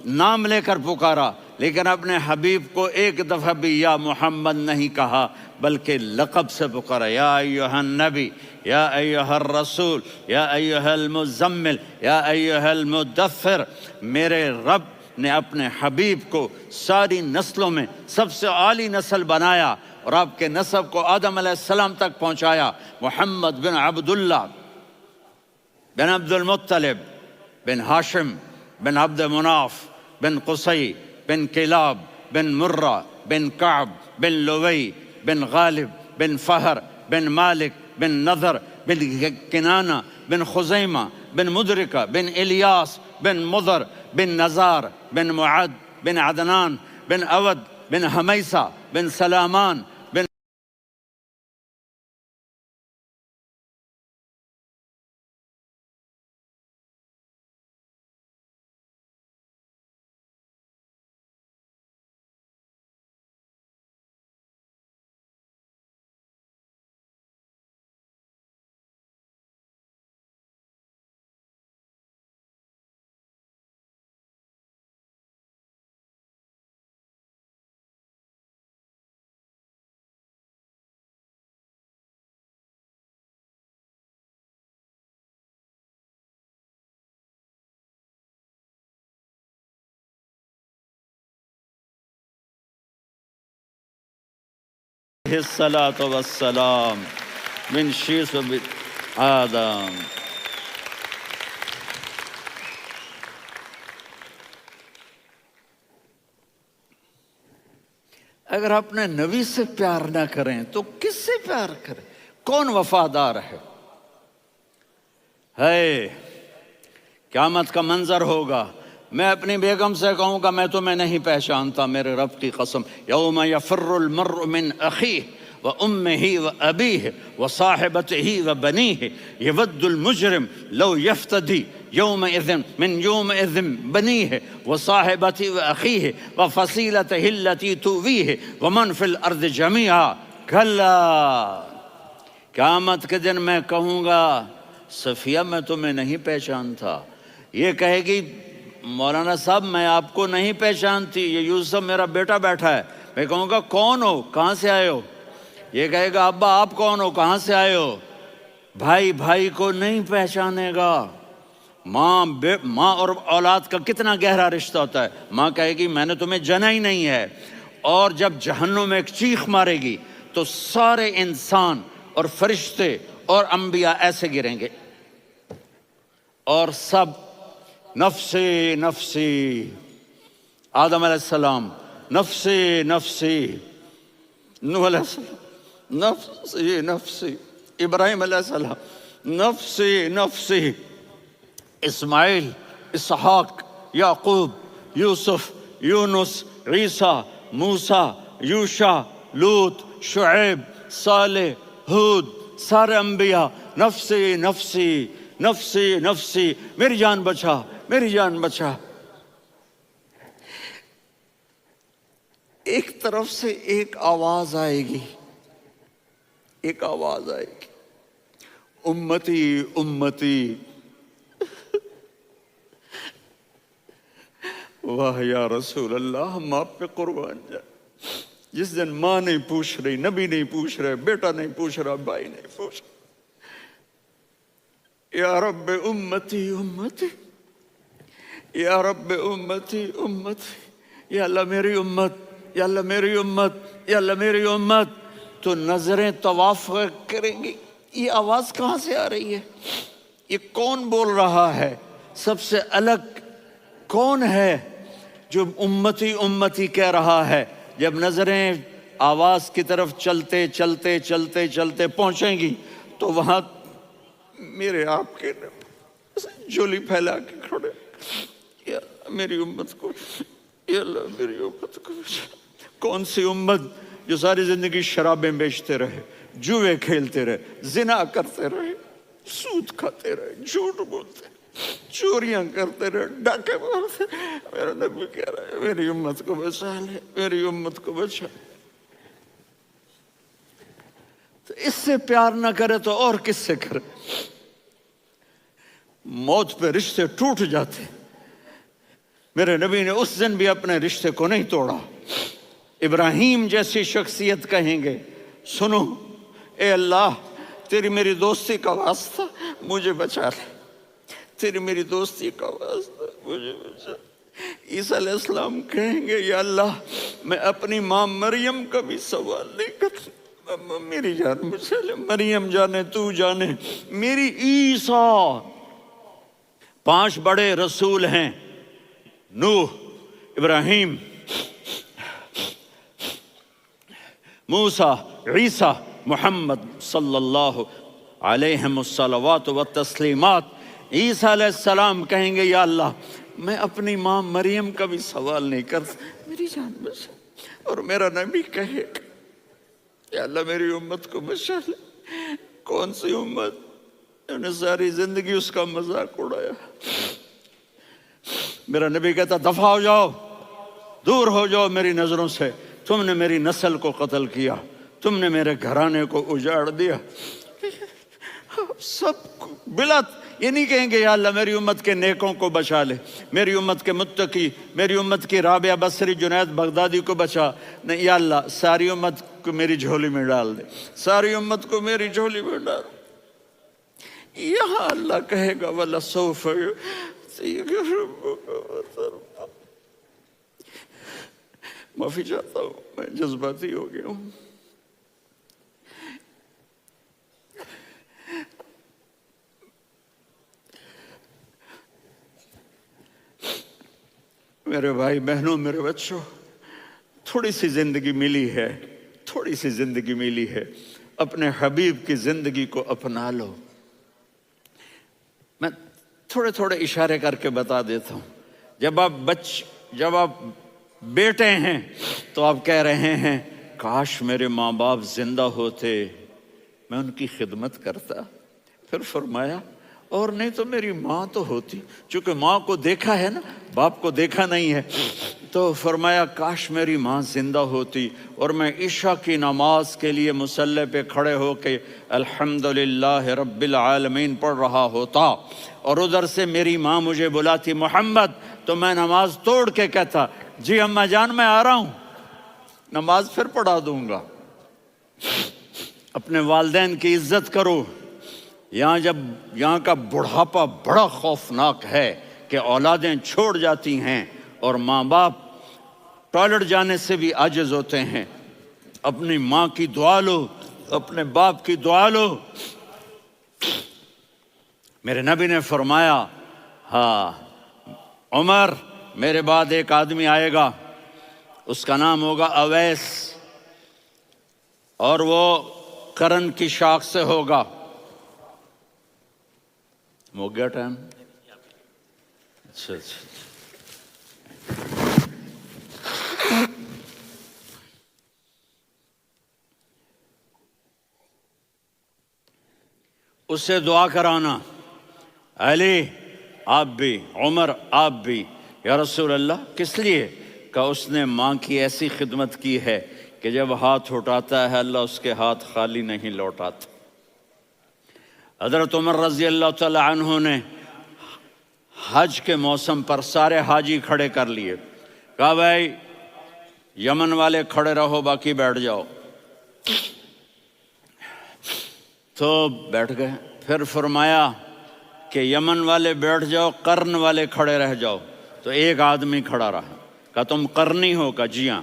نام لے کر پکارا. لیکن اپنے حبیب کو ایک دفعہ بھی یا محمد نہیں کہا، بلکہ لقب سے پکارا. یا ایھا النبی، یا ایھا الرسول، یا ایھا المزمل، یا ایھا المدثر. میرے رب نے اپنے حبیب کو ساری نسلوں میں سب سے عالی نسل بنایا، اور آپ کے نسب کو آدم علیہ السلام تک پہنچایا. محمد بن عبداللہ بن عبد المطلب بن ہاشم بن عبد مناف بن قصی بن کلاب بن مرہ بن کعب بن لوی بن غالب بن فہر بن مالک بن نضر بن کنانہ بن خزیمہ بن مدرکہ بن الیاس بن مضر بن نزار بن معد بن عدنان بن اود بن حمیسہ بن سلامان بن الصلاۃ والسلام من شیث آدم۔ اگر اپنے نبی سے پیار نہ کریں تو کس سے پیار کریں؟ کون وفادار ہے؟ قیامت کا منظر ہوگا، میں اپنی بیگم سے کہوں گا میں تمہیں نہیں پہچانتا، میرے رب کی قسم، یوم یفر المرء من اخیہ وامہ وابیہ وصاحبتہ وبنیہ یود المجرم لو یفتدی یومئذ من یومئذ بنیہ وصاحبتہ واخیہ وفصیلتہ التی تؤویہ ومن فی الارض جمیعا کلا۔ قیامت کے دن میں کہوں گا صفیہ میں تمہیں نہیں پہچانتا، یہ کہے گی مولانا صاحب میں آپ کو نہیں پہچانتی، یہ یوسف میرا بیٹا بیٹھا ہے۔ میں کہوں گا کون ہو، کہاں سے آئے ہو؟ یہ کہے گا ابا آپ کون ہو، کہاں سے آئے ہو؟ بھائی بھائی کو نہیں پہچانے گا۔ ماں اور اولاد کا کتنا گہرا رشتہ ہوتا ہے۔ ماں کہے گی میں نے تمہیں جنا ہی نہیں ہے، اور جب جہنم میں ایک چیخ مارے گی تو سارے انسان اور فرشتے اور انبیاء ایسے گریں گے، اور سب نفسی نفسی، آدم علیہ السلام نفسی نفسی، نوح علیہ السلام نفسی نفسی، ابراہیم علیہ السلام نفسی نفسی، اسماعیل، اسحاق، یعقوب، یوسف، یونس، عیسیٰ، موسیٰ، یوشع، لوط، شعیب، صالح، ہود، سارے انبیاء نفسی نفسی نفسی نفسی، میری جان بچا میری جان بچا۔ ایک طرف سے ایک آواز آئے گی، ایک آواز آئے گی، امتی امتی۔ واہ یا رسول اللہ، ہم آپ پہ قربان جائیں۔ جس دن ماں نہیں پوچھ رہی، نبی نہیں پوچھ رہے، بیٹا نہیں پوچھ رہا، بھائی نہیں پوچھ رہا، یا رب امتی امتی، یا رب امتی امتی، یا اللہ میری امت، یا اللہ میری امت، یا اللہ میری امت۔ تو نظریں طواف کریں گی، یہ آواز کہاں سے آ رہی ہے؟ یہ کون بول رہا ہے؟ سب سے الگ کون ہے جو امتی امتی کہہ رہا ہے؟ جب نظریں آواز کی طرف چلتے چلتے چلتے چلتے پہنچیں گی تو وہاں میرے آپ کے جولی پھیلا کے کھڑے، یا میری امت کو، یا اللہ میری امت کو۔ کون سی امت جو ساری زندگی شرابیں بیچتے رہے، جوئے کھیلتے رہے، زنا کرتے رہے، سود کھاتے رہے، جھوٹ بولتے، چوریاں کرتے رہے، ڈاکے مارتے رہے۔ میرا نبی کہہ رہا ہے میری امت کو بچا لے، میری امت کو بچا۔ تو اس سے پیار نہ کرے تو اور کس سے کرے؟ موت پہ رشتے ٹوٹ جاتے، میرے نبی نے اس دن بھی اپنے رشتے کو نہیں توڑا۔ ابراہیم جیسی شخصیت کہیں گے سنو اے اللہ تیری میری دوستی کا واسطہ مجھے بچا لے، تیری میری دوستی کا واسطہ مجھے بچا۔ عیسیٰ علیہ السلام کہیں گے یا اللہ میں اپنی ماں مریم کا بھی سوال نہیں کرتا، میری جان بچا لے، مریم جانے تو جانے، میری عیسیٰ 5 بڑے رسول ہیں، نوح، ابراہیم، موسیٰ، عیسیٰ، محمد صلی اللہ علیہ الصلوات والتسلیمات۔ عیسیٰ علیہ السلام کہیں گے یا اللہ میں اپنی ماں مریم کا بھی سوال نہیں کرتا، میری جان بچا۔ اور میرا نبی کہے یا اللہ میری امت کو بچا لے۔ کون سی امت؟ انہوں نے ساری زندگی اس کا مذاق اڑایا۔ میرا نبی کہتا دفع ہو جاؤ، دور ہو جاؤ میری نظروں سے، تم نے میری نسل کو قتل کیا، تم نے میرے گھرانے کو اجاڑ دیا۔ سب بلا یہ نہیں کہیں گے یا اللہ میری امت کے نیکوں کو بچا لے، میری امت کے متقی، میری امت کی رابعہ بصری، جنید بغدادی کو بچا، نہیں یا اللہ ساری امت کو میری جھولی میں ڈال دے، ساری امت کو میری جھولی میں ڈال۔ یہاں اللہ کہے گا وَلَسَوْفَ يُعْطِيكَ رَبُّكَ فَتَرْضَىٰ۔ معافی چاہتا ہوں، میں جذباتی ہو گیا ہوں۔ میرے بھائی بہنوں، میرے بچوں، تھوڑی سی زندگی ملی ہے، تھوڑی سی زندگی ملی ہے، اپنے حبیب کی زندگی کو اپنا لو۔ میں تھوڑے تھوڑے اشارے کر کے بتا دیتا ہوں۔ جب آپ بیٹے ہیں تو آپ کہہ رہے ہیں کاش میرے ماں باپ زندہ ہوتے، میں ان کی خدمت کرتا۔ پھر فرمایا اور نہیں تو میری ماں تو ہوتی، چونکہ ماں کو دیکھا ہے نا، باپ کو دیکھا نہیں ہے، تو فرمایا کاش میری ماں زندہ ہوتی اور میں عشاء کی نماز کے لیے مصلی پہ کھڑے ہو کے الحمدللہ رب العالمین پڑھ رہا ہوتا، اور ادھر سے میری ماں مجھے بلاتی محمد، تو میں نماز توڑ کے کہتا جی اماں جان میں آ رہا ہوں، نماز پھر پڑھا دوں گا۔ اپنے والدین کی عزت کرو۔ یہاں کا بڑھاپا بڑا خوفناک ہے کہ اولادیں چھوڑ جاتی ہیں اور ماں باپ ٹوائلٹ جانے سے بھی عاجز ہوتے ہیں۔ اپنی ماں کی دعا لو، اپنے باپ کی دعا لو۔ میرے نبی نے فرمایا ہاں عمر میرے بعد ایک آدمی آئے گا، اس کا نام ہوگا اویس، اور وہ قرن کی شاخ سے ہوگا۔ ہو گیا ٹائم؟ اچھا اس سے دعا کرانا، علی آپ بھی، عمر آپ بھی، یا رسول اللہ کس لیے؟ کہ اس نے ماں کی ایسی خدمت کی ہے کہ جب ہاتھ اٹھاتا ہے اللہ اس کے ہاتھ خالی نہیں لوٹاتا۔ حضرت عمر رضی اللہ تعالی عنہ نے حج کے موسم پر سارے حاجی کھڑے کر لیے، کہا بھائی یمن والے کھڑے رہو باقی بیٹھ جاؤ، تو بیٹھ گئے۔ پھر فرمایا کہ یمن والے بیٹھ جاؤ، قرن والے کھڑے رہ جاؤ، تو ایک آدمی کھڑا رہا۔ کہا تم قرنی ہو؟ کہا جی ہاں۔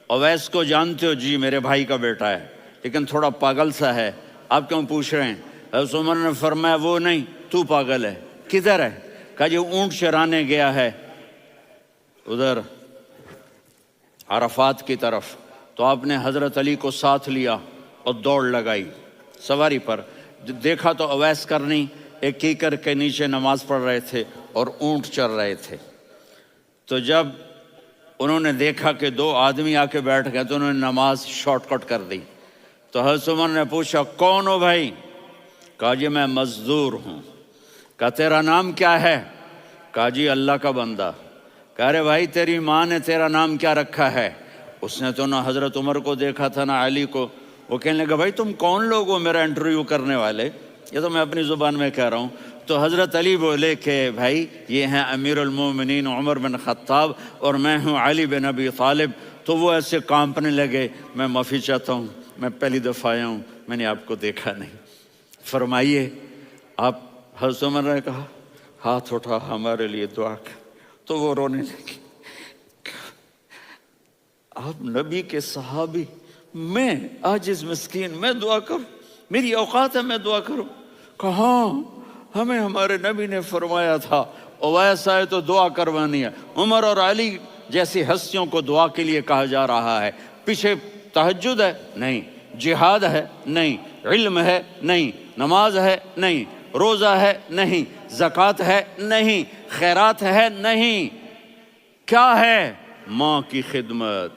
اویس کو جانتے ہو؟ جی میرے بھائی کا بیٹا ہے لیکن تھوڑا پاگل سا ہے، آپ کیوں پوچھ رہے ہیں؟ حضرت عمر نے فرمایا وہ نہیں، تو پاگل ہے۔ کدھر ہے؟ کہا جی اونٹ چرانے گیا ہے ادھر عرفات کی طرف۔ تو آپ نے حضرت علی کو ساتھ لیا اور دوڑ لگائی سواری پر۔ دیکھا تو اویس کرنی ایک کیکر کے نیچے نماز پڑھ رہے تھے اور اونٹ چر رہے تھے۔ تو جب انہوں نے دیکھا کہ 2 آدمی آ کے بیٹھ گئے تو انہوں نے نماز شارٹ کٹ کر دی۔ تو حضرت عمر نے پوچھا کون ہو بھائی؟ کہا جی میں مزدور ہوں۔ کہا تیرا نام کیا ہے؟ کہا جی اللہ کا بندہ۔ کہا رے بھائی تیری ماں نے تیرا نام کیا رکھا ہے؟ اس نے تو نہ حضرت عمر کو دیکھا تھا نہ علی کو۔ وہ کہنے لگا بھائی تم کون لوگ ہو میرا انٹرویو کرنے والے؟ یہ تو میں اپنی زبان میں کہہ رہا ہوں۔ تو حضرت علی بولے کہ بھائی یہ ہیں امیر المومنین عمر بن خطاب اور میں ہوں علی بن ابی طالب۔ تو وہ ایسے کانپنے لگے، میں معافی چاہتا ہوں، میں پہلی دفعہ آیا ہوں، میں نے آپ کو دیکھا نہیں۔ فرمائیے آپ، حضرت عمر نے کہا ہاتھ اٹھا ہمارے لیے دعا کر۔ تو وہ رونے لگی۔ آپ نبی کے صحابی، میں عاجز مسکین، میں دعا کروں؟ میری اوقات ہے میں دعا کروں؟ کہا ہمیں ہمارے نبی نے فرمایا تھا اویس آئے تو دعا کروانی ہے۔ عمر اور علی جیسی ہستیوں کو دعا کے لیے کہا جا رہا ہے۔ پیچھے تہجد ہے؟ نہیں۔ جہاد ہے؟ نہیں۔ علم ہے؟ نہیں۔ نماز ہے؟ نہیں۔ روزہ ہے؟ نہیں۔ زکوٰۃ ہے؟ نہیں۔ خیرات ہے؟ نہیں۔ کیا ہے؟ ماں کی خدمت،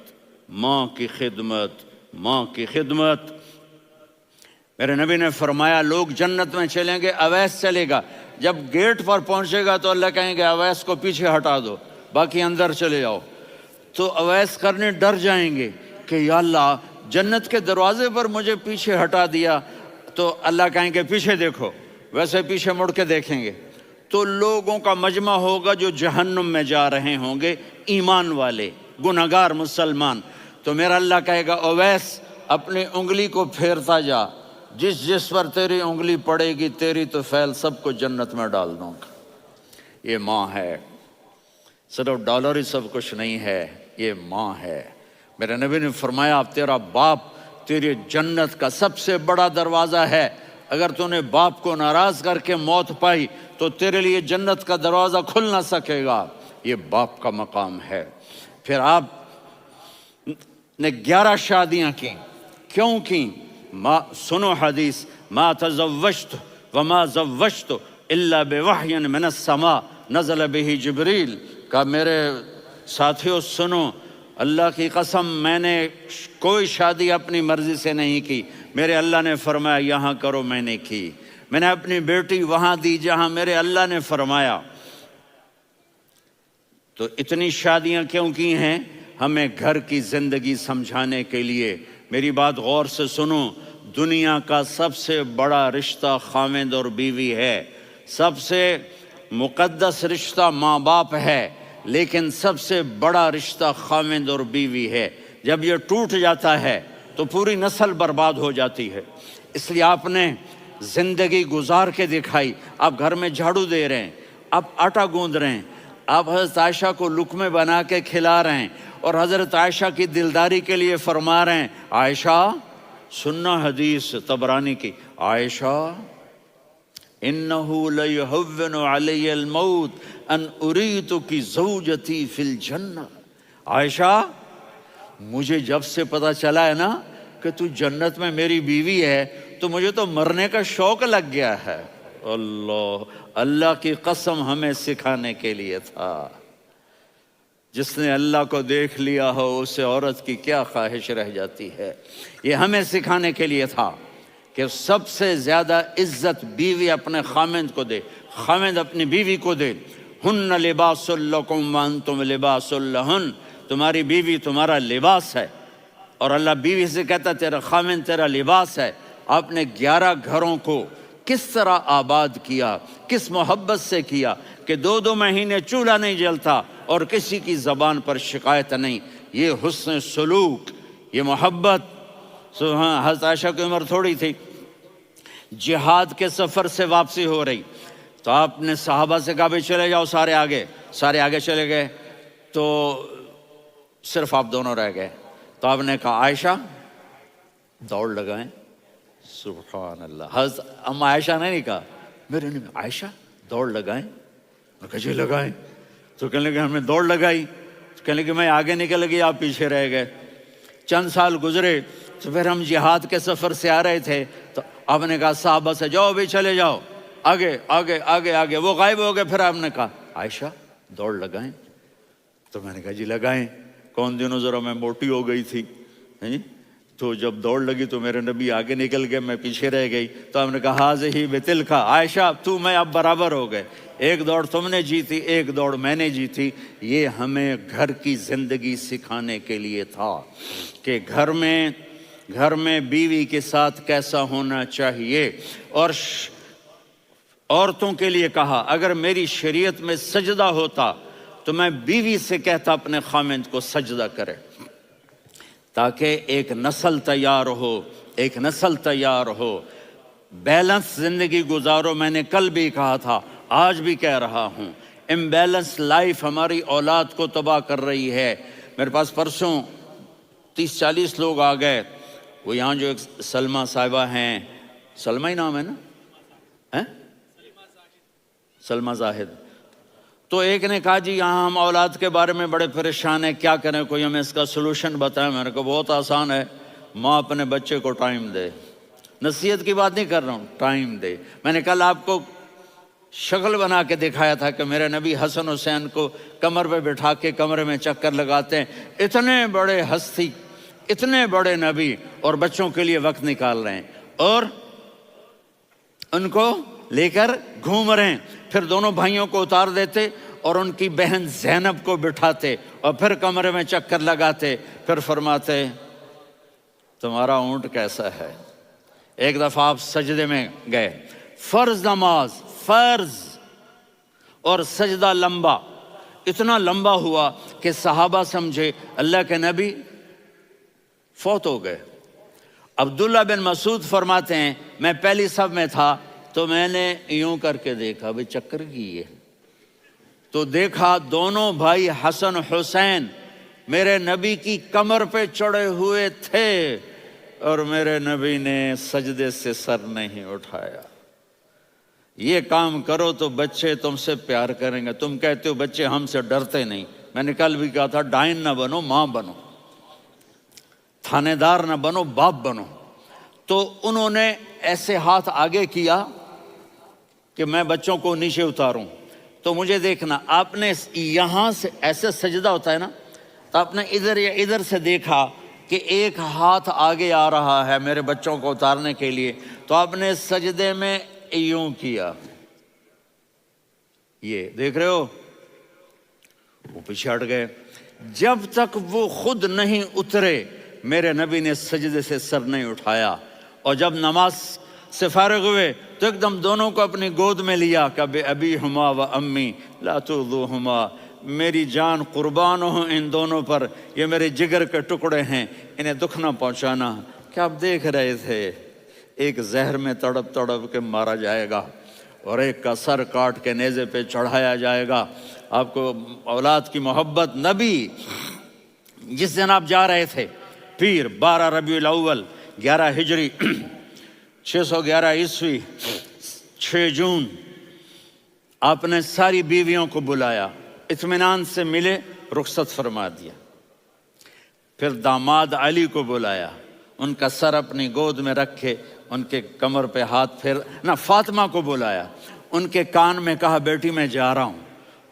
ماں کی خدمت، ماں کی خدمت۔ میرے نبی نے فرمایا لوگ جنت میں چلیں گے، اویس چلے گا، جب گیٹ پر پہنچے گا تو اللہ کہیں گے اویس کو پیچھے ہٹا دو، باقی اندر چلے جاؤ۔ تو اویس کرنے ڈر جائیں گے کہ یا اللہ جنت کے دروازے پر مجھے پیچھے ہٹا دیا، تو اللہ کہیں گے پیچھے دیکھو، ویسے پیچھے مڑ کے دیکھیں گے تو لوگوں کا مجمع ہوگا جو جہنم میں جا رہے ہوں گے، ایمان والے، گنہگار مسلمان۔ تو میرا اللہ کہے گا اویس اپنی انگلی کو پھیرتا جا، جس جس پر تیری انگلی پڑے گی تیری تو فیل سب کو جنت میں ڈال دوں گا۔ یہ ماں ہے، صرف ڈالر ہی سب کچھ نہیں ہے، یہ ماں ہے۔ میرے نبی نے فرمایا تیرا باپ تیری جنت کا سب سے بڑا دروازہ ہے، اگر تو نے باپ کو ناراض کر کے موت پائی تو تیرے لیے جنت کا دروازہ کھل نہ سکے گا۔ یہ باپ کا مقام ہے۔ پھر آپ نے 11 شادیاں کی، کیوں کی؟ سنو حدیث، ما تزوجت وما زوجت الا بوحی من السماء نزل به جبریل۔ کہا میرے ساتھیوں سنو، اللہ کی قسم میں نے کوئی شادی اپنی مرضی سے نہیں کی، میرے اللہ نے فرمایا یہاں کرو، میں نے کی۔ میں نے اپنی بیٹی وہاں دی جہاں میرے اللہ نے فرمایا۔ تو اتنی شادیاں کیوں کی ہیں؟ ہمیں گھر کی زندگی سمجھانے کے لیے۔ میری بات غور سے سنو، دنیا کا سب سے بڑا رشتہ خاوند اور بیوی ہے، سب سے مقدس رشتہ ماں باپ ہے، لیکن سب سے بڑا رشتہ خاوند اور بیوی ہے۔ جب یہ ٹوٹ جاتا ہے تو پوری نسل برباد ہو جاتی ہے۔ اس لیے آپ نے زندگی گزار کے دکھائی۔ آپ گھر میں جھاڑو دے رہے ہیں، آپ آٹا گوندھ رہے ہیں، آپ حضرت عائشہ کو لقمے بنا کے کھلا رہے ہیں، اور حضرت عائشہ کی دلداری کے لیے فرما رہے ہیں عائشہ سننا حدیث طبرانی کی، عائشہ انہو لیہون علی الموت ان اریتک زوجتی فی الجنہ۔ عائشہ مجھے جب سے پتا چلا ہے نا کہ تو جنت میں میری بیوی ہے تو مجھے تو مرنے کا شوق لگ گیا ہے۔ اللہ کی قسم ہمیں سکھانے کے لیے تھا۔ جس نے اللہ کو دیکھ لیا ہو اسے عورت کی کیا خواہش رہ جاتی ہے۔ یہ ہمیں سکھانے کے لیے تھا کہ سب سے زیادہ عزت بیوی اپنے خاوند کو دے، خاوند اپنی بیوی کو دے۔ ہن لباس لکم وانتم لباس لہن، تمہاری بیوی تمہارا لباس ہے، اور اللہ بیوی سے کہتا تیرا خاوند تیرا لباس ہے۔ آپ نے 11 گھروں کو کس طرح آباد کیا، کس محبت سے کیا کہ 2 مہینے چولہا نہیں جلتا اور کسی کی زبان پر شکایت نہیں۔ یہ حسن سلوک، یہ محبت۔ حضرت عائشہ کی عمر تھوڑی تھی، جہاد کے سفر سے واپسی ہو رہی، تو آپ نے صحابہ سے کہا بھائی چلے جاؤ سارے آگے چلے گئے، تو صرف آپ دونوں رہ گئے۔ تو آپ نے کہا عائشہ دوڑ لگائیں۔ سبحان اللہ، حضرت اما عائشہ نے نہیں کہا، میرے نے عائشہ دوڑ لگائیں، میں کہا جی لگائیں۔ تو کہنے لگے ہم نے دوڑ لگائی، تو کہنے لگے میں آگے نکل گئی آپ پیچھے رہ گئے۔ چند سال گزرے تو پھر ہم جہاد کے سفر سے آ رہے تھے، تو آپ نے کہا صحابہ سے جاؤ بھی چلے جاؤ آگے آگے آگے آگے، وہ غائب ہو گئے۔ پھر آپ نے کہا عائشہ دوڑ لگائیں، تو میں نے کہا جی لگائیں۔ کون دنوں ذرا میں موٹی ہو گئی تھی، تو جب دوڑ لگی تو میرے نبی آگے نکل گئے، میں پیچھے رہ گئی۔ تو ہم نے کہا ہاذہ بتلک، عائشہ تو میں اب برابر ہو گئے، ایک دوڑ تم نے جیتی ایک دوڑ میں نے جیتی۔ یہ ہمیں گھر کی زندگی سکھانے کے لیے تھا کہ گھر میں بیوی کے ساتھ کیسا ہونا چاہیے۔ اور عورتوں کے لیے کہا اگر میری شریعت میں سجدہ ہوتا تو میں بیوی سے کہتا اپنے خاوند کو سجدہ کرے، تاکہ ایک نسل تیار ہو، بیلنس زندگی گزارو۔ میں نے کل بھی کہا تھا، آج بھی کہہ رہا ہوں، امبیلنس لائف ہماری اولاد کو تباہ کر رہی ہے۔ میرے پاس پرسوں 30-40 لوگ آ گئے، وہ یہاں جو ایک سلمہ صاحبہ ہیں، سلمہ ہی نام ہے نا، سلمہ زاہد۔ تو ایک نے کہا جی یہاں ہم اولاد کے بارے میں بڑے پریشان ہیں، کیا کریں، کوئی ہمیں اس کا سلوشن بتائیں۔ میں نے کہا بہت آسان ہے، ماں اپنے بچے کو ٹائم دے۔ نصیحت کی بات نہیں کر رہا ہوں، ٹائم دے۔ میں نے کل آپ کو شکل بنا کے دکھایا تھا کہ میرے نبی حسن حسین کو کمر پہ بٹھا کے کمرے میں چکر لگاتے ہیں۔ اتنے بڑے ہستی، اتنے بڑے نبی، اور بچوں کے لیے وقت نکال رہے ہیں اور ان کو لے کر گھوم رہے ہیں۔ پھر دونوں بھائیوں کو اتار دیتے اور ان کی بہن زینب کو بٹھاتے اور پھر کمرے میں چکر لگاتے، پھر فرماتے تمہارا اونٹ کیسا ہے۔ ایک دفعہ آپ سجدے میں گئے، فرض نماز، فرض، اور سجدہ لمبا، اتنا لمبا ہوا کہ صحابہ سمجھے اللہ کے نبی فوت ہو گئے۔ عبداللہ بن مسعود فرماتے ہیں میں پہلی صف میں تھا تو میں نے یوں کر کے دیکھا، بھئی چکر کی ہے، تو دیکھا دونوں بھائی حسن حسین میرے نبی کی کمر پہ چڑھے ہوئے تھے اور میرے نبی نے سجدے سے سر نہیں اٹھایا۔ یہ کام کرو تو بچے تم سے پیار کریں گے۔ تم کہتے ہو بچے ہم سے ڈرتے نہیں، میں نے کل بھی کہا تھا ڈائن نہ بنو، ماں بنو، تھانے دار نہ بنو، باپ بنو۔ تو انہوں نے ایسے ہاتھ آگے کیا کہ میں بچوں کو نیچے اتاروں، تو مجھے دیکھنا، آپ نے یہاں سے ایسے سجدہ ہوتا ہے نا، تو آپ نے ادھر یا ادھر سے دیکھا کہ ایک ہاتھ آگے آ رہا ہے میرے بچوں کو اتارنے کے لیے، تو آپ نے سجدے میں یوں کیا، یہ دیکھ رہے ہو، وہ پیچھے ہٹ گئے۔ جب تک وہ خود نہیں اترے میرے نبی نے سجدے سے سر نہیں اٹھایا، اور جب نماز سے فارغ ہوئے تو ایک دم دونوں کو اپنی گود میں لیا کہ بے ابی ہما و امی لا تؤذوہما، میری جان قربان ہو ان دونوں پر، یہ میرے جگر کے ٹکڑے ہیں، انہیں دکھ نہ پہنچانا۔ کیا آپ دیکھ رہے تھے ایک زہر میں تڑپ تڑپ کے مارا جائے گا اور ایک کا سر کاٹ کے نیزے پہ چڑھایا جائے گا۔ آپ کو اولاد کی محبت، نبی جس دن آپ جا رہے تھے پیر 12 ربیع الاول 11 ہجری 611 عیسوی 6 جون، آپ نے ساری بیویوں کو بلایا، اطمینان سے ملے، رخصت فرما دیا۔ پھر داماد علی کو بلایا، ان کا سر اپنی گود میں رکھے، ان کے کمر پہ ہاتھ پھیر نہ، فاطمہ کو بلایا، ان کے کان میں کہا بیٹی میں جا رہا ہوں۔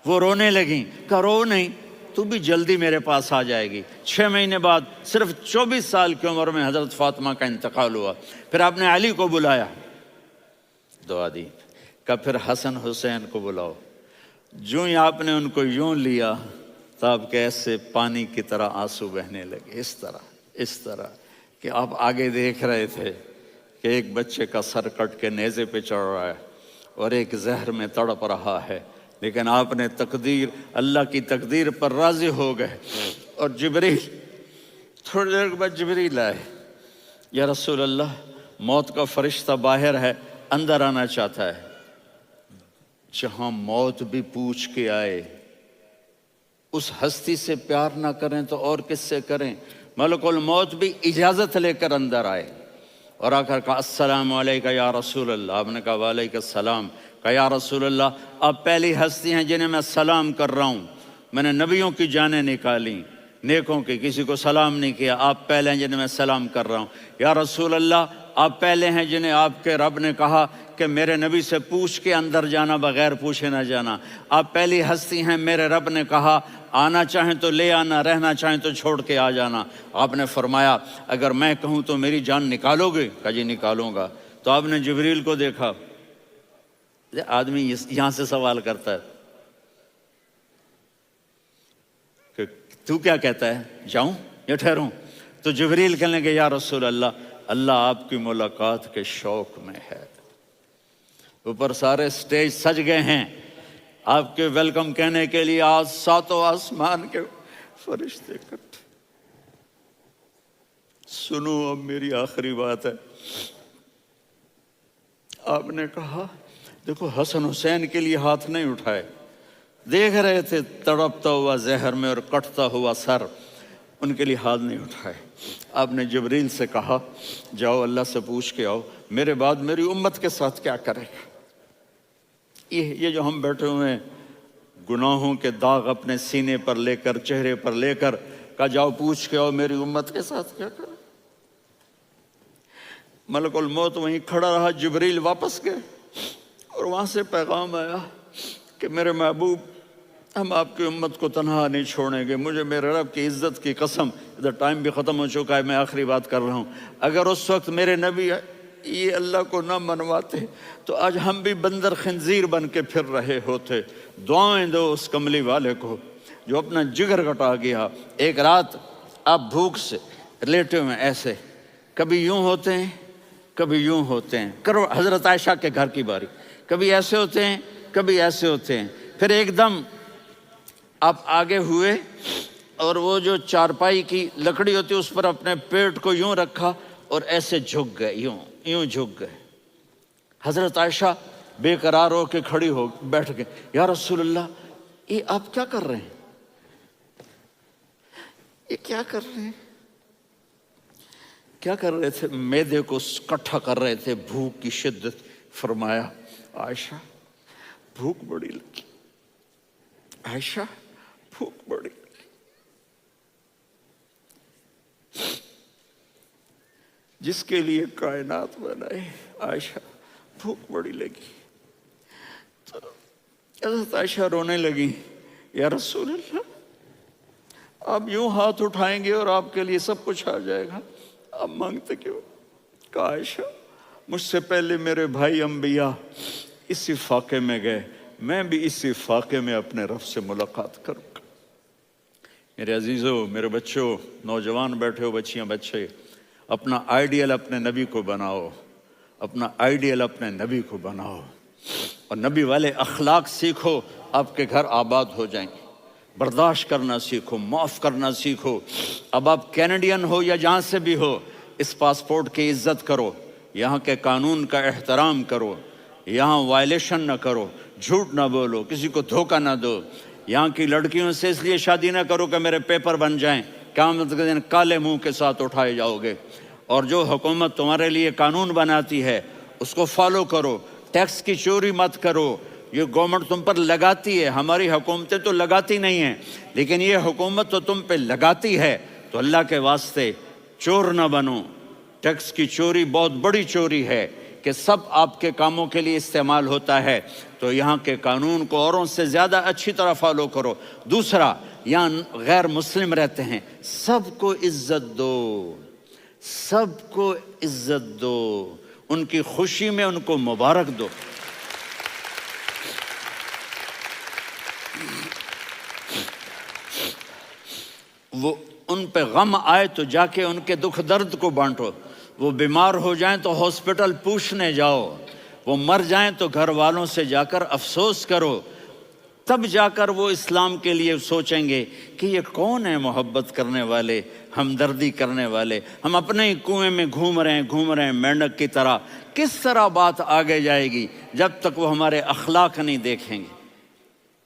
وہ رونے لگیں، کہا رو نہیں، تو بھی جلدی میرے پاس آ جائے گی۔ 6 مہینے بعد صرف 24 سال کی عمر میں حضرت فاطمہ کا انتقال ہوا۔ پھر آپ نے علی کو بلایا، دعا دی، کہا پھر حسن حسین کو بلاؤ۔ جو ہی آپ نے ان کو یوں لیا تو آپ کے ایسے پانی کی طرح آنسو بہنے لگے، اس طرح کہ آپ آگے دیکھ رہے تھے کہ ایک بچے کا سر کٹ کے نیزے پہ چڑھ رہا ہے اور ایک زہر میں تڑپ رہا ہے، لیکن آپ نے تقدیر، اللہ کی تقدیر پر راضی ہو گئے۔ اور جبریل، تھوڑی دیر کے بعد جبریل آئے، یا رسول اللہ موت کا فرشتہ باہر ہے، اندر آنا چاہتا ہے۔ جہاں موت بھی پوچھ کے آئے، اس ہستی سے پیار نہ کریں تو اور کس سے کریں؟ ملک الموت بھی اجازت لے کر اندر آئے اور آ کر کہا السلام علیکہ یا رسول اللہ۔ آپ نے کہا وعلیکم السلام۔ کہا یا رسول اللہ آپ پہلی ہستی ہیں جنہیں میں سلام کر رہا ہوں، میں نے نبیوں کی جانیں نکالی، نیکوں کی، کسی کو سلام نہیں کیا، آپ پہلے ہیں جنہیں میں سلام کر رہا ہوں۔ یا رسول اللہ آپ پہلے ہیں جنہیں آپ کے رب نے کہا کہ میرے نبی سے پوچھ کے اندر جانا، بغیر پوچھے نہ جانا۔ آپ پہلی ہستی ہیں، میرے رب نے کہا آنا چاہیں تو لے آنا، رہنا چاہیں تو چھوڑ کے آ جانا۔ آپ نے فرمایا اگر میں کہوں تو میری جان نکالو گے؟ کہا جی نکالوں گا۔ تو آپ نے جبریل کو دیکھا، آدمی یہاں سے سوال کرتا ہے کہ تو کیا کہتا ہے، جاؤں یا ٹھہروں؟ تو جبریل کہنے لگے یا رسول اللہ، اللہ آپ کی ملاقات کے شوق میں ہے۔ اوپر سارے سٹیج سج گئے ہیں آپ کے ویلکم کہنے کے لیے، آج 7 آسمان کے فرشتے اکٹھے۔ سنو اب میری آخری بات ہے۔ آپ نے کہا دیکھو حسن حسین کے لیے ہاتھ نہیں اٹھائے، دیکھ رہے تھے تڑپتا ہوا زہر میں اور کٹتا ہوا سر، ان کے لیے ہاتھ نہیں اٹھائے۔ آپ نے جبریل سے کہا جاؤ اللہ سے پوچھ کے آؤ میرے بعد میری امت کے ساتھ کیا کرے گا۔ یہ جو ہم بیٹھے ہوئے ہیں گناہوں کے داغ اپنے سینے پر لے کر، چہرے پر لے کر، کہا جاؤ پوچھ کے آؤ میری امت کے ساتھ کیا کریں۔ ملک الموت وہیں کھڑا رہا، جبریل واپس گئے اور وہاں سے پیغام آیا کہ میرے محبوب ہم آپ کی امت کو تنہا نہیں چھوڑیں گے، مجھے میرے رب کی عزت کی قسم، ادھر ٹائم بھی ختم ہو چکا ہے، میں آخری بات کر رہا ہوں، اگر اس وقت میرے نبی یہ اللہ کو نہ منواتے تو آج ہم بھی بندر خنزیر بن کے پھر رہے ہوتے۔ دعائیں دو اس کملی والے کو جو اپنا جگر کٹا گیا۔ ایک رات آپ بھوک سے لیٹے ہوئے ایسے، کبھی یوں ہوتے ہیں کبھی یوں ہوتے ہیں، کرو حضرت عائشہ کے گھر کی باری، کبھی ایسے ہوتے ہیں کبھی ایسے ہوتے ہیں، پھر ایک دم آپ آگے ہوئے اور وہ جو چارپائی کی لکڑی ہوتی ہے اس پر اپنے پیٹ کو یوں رکھا اور ایسے جھک گئے، یوں جھک گئے۔ حضرت عائشہ بے قرار ہو کے کھڑی ہو بیٹھ گئے، یا رسول اللہ یہ آپ کیا کر رہے ہیں، یہ کیا کر رہے ہیں؟ کیا کر رہے تھے؟ معدے کو کٹھا کر رہے تھے، بھوک کی شدت۔ فرمایا عائشہ بھوک بڑی لگی، عائشہ بھوک بڑی لگی، جس کے لیے کائنات بنائے عائشہ بھوک بڑی لگی۔ تو حضرت عائشہ رونے لگی، یا رسول اللہ آپ یوں ہاتھ اٹھائیں گے اور آپ کے لیے سب کچھ آ جائے گا، آپ مانگتے کیوں؟ کہا عائشہ مجھ سے پہلے میرے بھائی انبیاء اسی فاقے میں گئے، میں بھی اسی فاقے میں اپنے رب سے ملاقات کروں گا۔ میرے عزیزوں، میرے بچوں، نوجوان بیٹھے ہو، بچیاں بچے، اپنا آئیڈیل اپنے نبی کو بناؤ، اپنا آئیڈیل اپنے نبی کو بناؤ اور نبی والے اخلاق سیکھو، آپ کے گھر آباد ہو جائیں گے۔ برداشت کرنا سیکھو، معاف کرنا سیکھو۔ اب آپ کینیڈین ہو یا جہاں سے بھی ہو، اس پاسپورٹ کی عزت کرو، یہاں کے قانون کا احترام کرو، یہاں وائلیشن نہ کرو، جھوٹ نہ بولو، کسی کو دھوکہ نہ دو۔ یہاں کی لڑکیوں سے اس لیے شادی نہ کرو کہ میرے پیپر بن جائیں، قیامت کے دن کالے منہ کے ساتھ اٹھائے جاؤ گے۔ اور جو حکومت تمہارے لیے قانون بناتی ہے اس کو فالو کرو، ٹیکس کی چوری مت کرو۔ یہ گورنمنٹ تم پر لگاتی ہے، ہماری حکومتیں تو لگاتی نہیں ہیں، لیکن یہ حکومت تو تم پہ لگاتی ہے، تو اللہ کے واسطے چور نہ بنو۔ ٹیکس کی چوری بہت بڑی چوری ہے کہ سب آپ کے کاموں کے لیے استعمال ہوتا ہے، تو یہاں کے قانون کو اوروں سے زیادہ اچھی طرح فالو کرو۔ دوسرا، یہاں غیر مسلم رہتے ہیں، سب کو عزت دو، سب کو عزت دو، ان کی خوشی میں ان کو مبارک دو۔ وہ ان پہ غم آئے تو جا کے ان کے دکھ درد کو بانٹو، وہ بیمار ہو جائیں تو ہاسپٹل پوچھنے جاؤ، وہ مر جائیں تو گھر والوں سے جا کر افسوس کرو، تب جا کر وہ اسلام کے لیے سوچیں گے کہ یہ کون ہے محبت کرنے والے، ہمدردی کرنے والے۔ ہم اپنے ہی کنویں میں گھوم رہے ہیں مینڈک کی طرح۔ کس طرح بات آگے جائے گی جب تک وہ ہمارے اخلاق نہیں دیکھیں گے،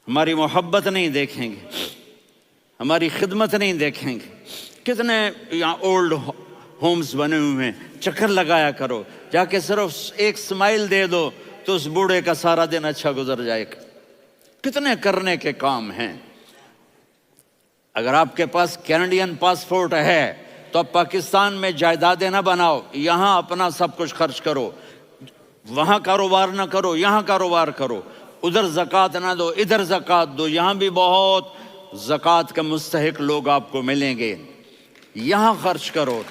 ہماری محبت نہیں دیکھیں گے، ہماری خدمت نہیں دیکھیں گے۔ کتنے یہاں اولڈ ہومز بنے ہوئے ہیں، چکر لگایا کرو، جا کے صرف ایک سمائل دے دو تو اس بوڑھے کا سارا دن اچھا گزر جائے گا۔ کتنے کرنے کے کام ہیں۔ اگر آپ کے پاس کینیڈین پاسپورٹ ہے تو اب پاکستان میں جائیدادیں نہ بناؤ، یہاں اپنا سب کچھ خرچ کرو، وہاں کاروبار نہ کرو، یہاں کاروبار کرو، ادھر زکوٰۃ نہ دو، ادھر زکوٰۃ دو، یہاں بھی بہت زکوٰۃ کے مستحق لوگ آپ کو ملیں گے، یہاں خرچ کرو۔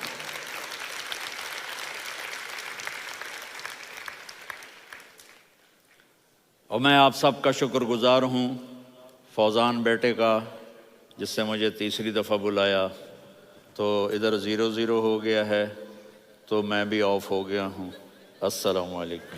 اور میں آپ سب کا شکر گزار ہوں، فوزان بیٹے کا، جس سے مجھے تیسری دفعہ بلایا، تو ادھر 0-0 ہو گیا ہے تو میں بھی آف ہو گیا ہوں۔ السلام علیکم۔